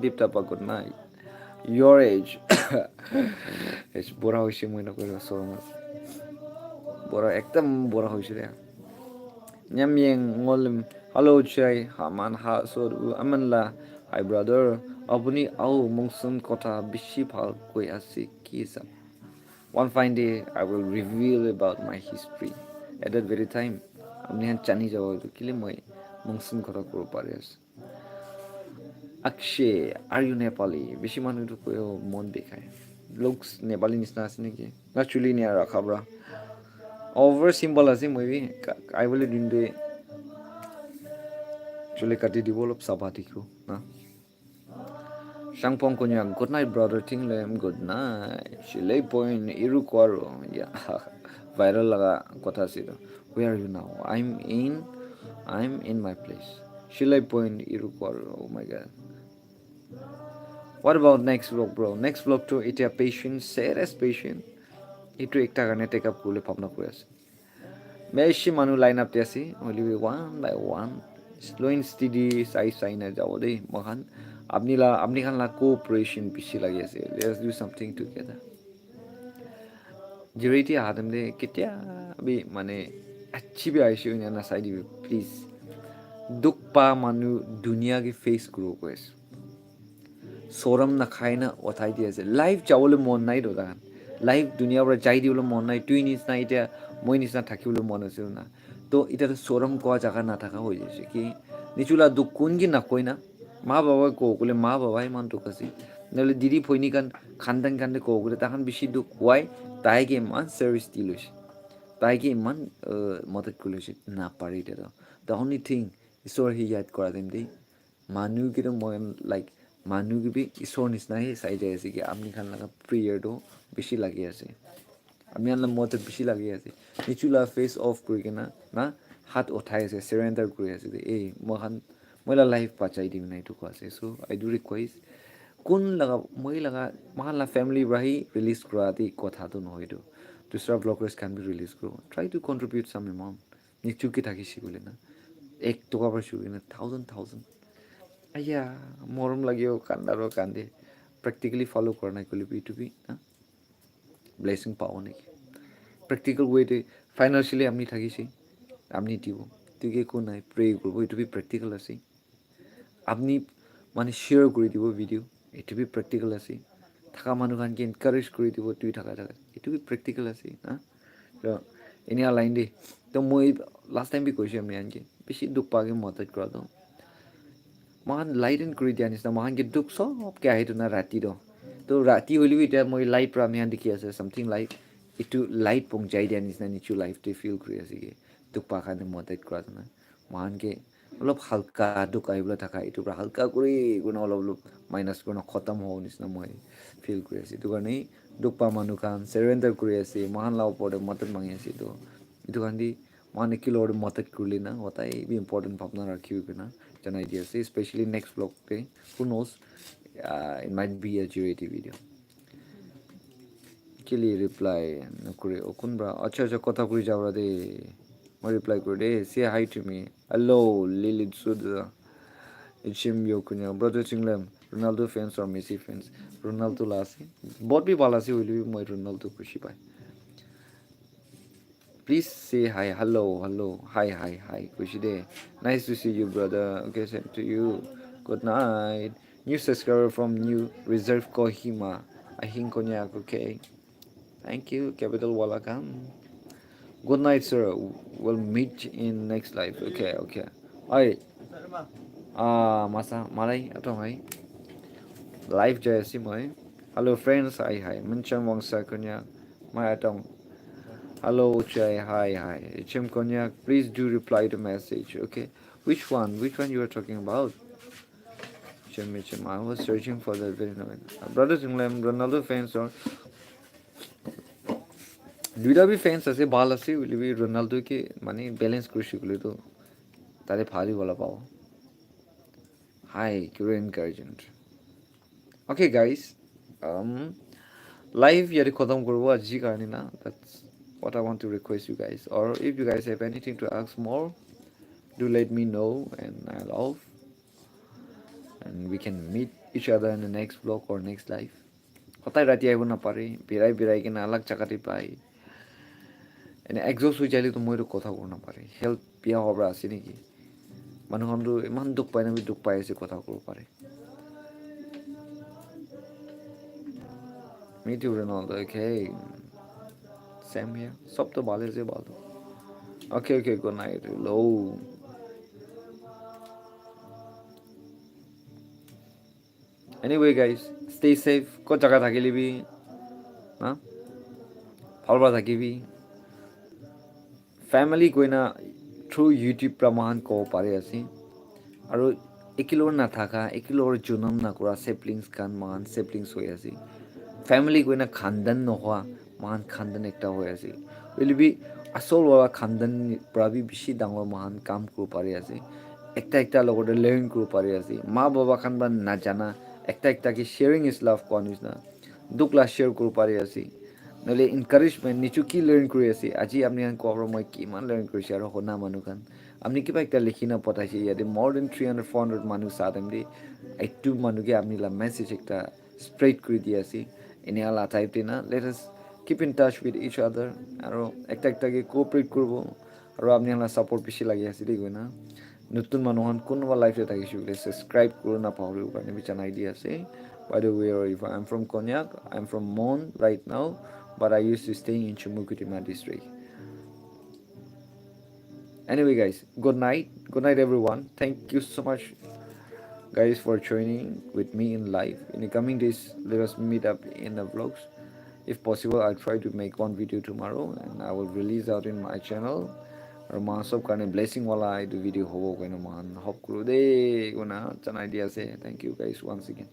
deep tapa good night your age বুঢ়া হৈছে মই নকৰিব চৰমত বুঢ়া একদম বুঢ়া হৈছে দে nyamyeng ngolem hello chai haman ha so amanla hi brother আপুনি আও মংসন কথা বেছি ভাল কৈ আছে কি চাম one fine day I will reveal about my history at that very time আপনি জানি যাব কিলে মই মংসন কথা ক'ব পাৰি আছো Akshay, are you Nepali? বেশি মানুষ তো মন দেখায় looks নেপালি নিচিনা আছে নেকি না চুলি নিয়ে রাখা ব্রা ওভার সিম্পল আছে মই আই বলে দিন দে চুলি কাটি দিব অলপ চাবা দেখো না Shangpong Konyak, good night brother Tinglem, good night Shillay Point, Irukwaro, yeah viral laga kotha silo where are you now I'm in my place Shillay Point, Irukwaro, oh my god What about next vlog, bro? Next vlog to it a patient, serious patient. Itu ekta karne take up kule bhabna koi ase. Beshi manu line up te ase, only one by one. Slow and steady, sai na jabo dei. Mahan apni khan la cooperation bishi lagi ase. Let's do something together. Jiriti adam de kitya bi mane achhi bi aise na side bi please. Duk pa manu dunia ki face kuro koi ase. চৰম নাখায় না উঠাই দি আছে life যাবলৈ মন নাই দাদা life দুনিয়াৰ পৰা যাই দিবলৈ মন নাই তুই নিচিনা এতিয়া মই নিচিনা থাকিবলৈ মন আছিল না তো এতিয়াতো চৰম কোৱা জেগা নাথাকা হৈ গৈছে কি নিচুলা দুখ কোন কি নকয় না মা বাবাই কওঁ বোলে মা বাবাই ইমান দুখ আছে নহ'লে দিদি ভৈনীকান খান্দান খান্দে কওঁ বোলে তাহান বেছি দুখ হোৱাই তাইকে ইমান চাৰ্ভিচ দি লৈছে তাইকে ইমান মদত কৰি লৈছে নাপাৰে এতিয়া দ্য অনলি থিং ঈশ্বৰ সি ইয়াত কৰা যেন দেই মানুহকেইটা মই লাইক মানুহকেইবি ঈশ্বৰ নিচিনাই চাই যাই আছে কি আপুনি খান লগা প্ৰেয়াৰটো বেছি লাগি আছে আমি আনলা মদত বেছি লাগি আছে নিচুলা ফেচ অফ কৰি কিনা না হাত উঠাই আছে চেৰেণ্ডাৰ কৰি আছে যে এই মই লাইফ বাচাই দিম না এইটো কোৱা আছে চ' আই ডু ৰিকুৱেষ্ট কোন লগা মই লগা মাহালা ফেমিলি পৰাহি ৰিলিজ কৰা দি কথাটো নহয়তো দুসৰা ব্লগাৰ্ছ খান বি ৰিলিজ কৰোঁ ট্ৰাই টু কণ্ট্ৰিবিউট চাম এমাউণ্ট নিচুকি থাকিছে বোলে না 1 টকা পৰা চুৰি না থাউজেণ্ড আয়া মৰম লাগিও কান্দাৰো কান্দে প্ৰেক্টিকেলি ফ'ল' কৰা নাই ক'লে বি টু বি না ব্লেছিং পাওঁ নেকি প্ৰেক্টিকেল ৱেতে ফাইনেন্সিয়েলি আপনি থাকিছে আপনি দিব তুই একো নাই প্ৰে কৰিব এইটো বি প্ৰেক্টিকেল আছে আপনি মানে শ্বেয়াৰ কৰি দিব ভিডিঅ' এইটো বি প্ৰেক্টিকেল আছে থাকা মানুহখানকে এনকাৰেজ কৰি দিব তুই থাকা এইটো বি প্ৰেক্টিকেল আছে না তো এনে লাইন দেই তো মই লাষ্ট টাইম বি কৈছোঁ আমি আনকি বেছি দুখ পাকে মদত কৰাটো মহান লাইট এণ্ড কৰি দিয়া নিচিনা মহানকে দুখ চবকে আহিটো না ৰাতি তো ৰাতি হ'লেও এতিয়া মই লাইট পৰা আমি দেখি আছে চামথিং লাইট এইটো লাইট পংচাই দিয়া নিচিনা নিচু লাইফটো ফিল কৰি আছে কি দুখ পা কাৰণে মদত কৰাটো না মহানকে অলপ হালকা দুখ আহিবলৈ থকা এইটোৰ পৰা হালকা কৰি অলপ মাইনাছ কৰি খতম হোৱা নিচিনা মই ফিল কৰি আছোঁ এইটো কাৰণেই দুখ পা মানুহখান চেৰেণ্ডাৰ কৰি আছে মহান লাভ ওপৰতে মদত মাঙি আছে এইটো কাৰণে মহান কি লগত মদত কৰিলে না সদায় বি ইম্পৰ্টেণ্ট ভাৱনা ৰাখি কিনা জনাই দি আছে স্পেচিয়েলি নেক্সট ব্লগতে who knows it might be a GOAT video' কেলি ৰিপ্লাই নকৰে কোনবা আচ্ছা কথা কৰি যাওঁ দেই মই ৰিপ্লাই কৰোঁ দেই চে হাই টু মি হেল্ল' লিলিত সুদা Ichim Yokunya, brother Tinglem, Ronaldo fans or Messi fans? Ronaldo lasi. Both be balasi will be my Ronaldo Kushibai. Please say hi, hello, hi, Kushide. Nice to see you, brother. Okay, same to you. Good night. New subscriber from New Reserve Kohima. Ahin Konyak, okay. Thank you, Capital Walakam. Good night, sir. We'll meet in next life. Okay. Alright. Masa malay atong ay live jayasi mo hello friends hi mention wangsa konya my atong hello chay hi chim konyak please do reply to message okay which one you are talking about chim I was searching for that very moment brother Tinglem Ronaldo fans or দুইটা B fence আছে ভাল আছে বুলি B Ronaldo কে মানে balance কৰি শিকলে তো তাৰে ভাৰি বলা পাও Hi, Korean Guardian. Okay, guys. Live yari khatam korbo aji karni na. That's what I want to request you guys. Or if you guys have anything to ask more, do let me know and I'll off. And we can meet each other in the next vlog or next live. Kotai rati aibo na pare. Birai ke na alag chakati pai. And exhaust hui jali to moi ro kotha korna pare. Health pia hobra ase neki. মানুহটো ইমান দুখ পায় না দুখ পাই আছে কথা ক'ব পাৰে Me too, Ronaldo. Okay. Same here. সব তো ভালো আছে ভালো Okay, good night. Low. Anyway, guys, stay safe. ক'ত জাগা থাকিলিবি না ভালবা থাকিবি ফ্যামিলি গৈ না থ্ৰু ইউটিউব পৰা মহান ক'ব পাৰে আছে আৰু একিলোৰ নাথাকা একিলোৰ জনম নকৰা চেপলিংছ খান মহান চেপলিংছ হৈ আছে ফ্যামিলি গৈ না খানদান নোহোৱা মহান খানদান একটা হৈ আছে বুলিবি আচল হোৱা খানদান পৰা বি বেছি ডাঙৰ মহান কাম কৰিব পাৰি আছে একটা লগতে লাৰ্ণ কৰিব পাৰি আছে মা বাবা খান বা নাজানা একটা শ্বেয়াৰিং ইজ লাভ কোৱা নিচিনা দুখলা শ্বেয়াৰ কৰিব পাৰি আছে নহ'লে এনকাৰেজমেণ্ট নিচু কি লাৰ্ণ কৰি আছে আজি আপুনি কোৱাৰ মই কিমান লাৰ্ণ কৰিছে আৰু শুনা মানুহখান আপুনি কিবা একটা লিখি না পঠাইছে ইয়াতে মোৰ দেন 300-400 মানুহ চাই দিম দেই এইটো মানুহকে আপুনি মেছেজ একটা স্প্ৰেড কৰি দি আছে এনে আলা টাইপতে না let us keep in touch with each আদাৰ আৰু একটাকে কোঅপাৰেট কৰিব আৰু আপুনি ছাপোৰ্ট বেছি লাগি আছে দেই গৈ না নতুন মানুহখন কোনোবা লাইফে থাকিছোঁ বোলে ছাবস্ক্ৰাইব কৰোঁ নাপাহৰিব কাৰণে জনাই দি আছে By the way, if I'm from Konyak, I'm from Mon right now, but I used to stay in Chumukutima district. Anyway, guys, good night. Good night, everyone. Thank you so much, guys, for joining with me in live. In the coming days, let us meet up in the vlogs. If possible, I'll try to make one video tomorrow and I will release out in my channel. Or man sob karne blessing wala I do video hobo koina man hop kuru de guna chan idea say. Thank you guys once again.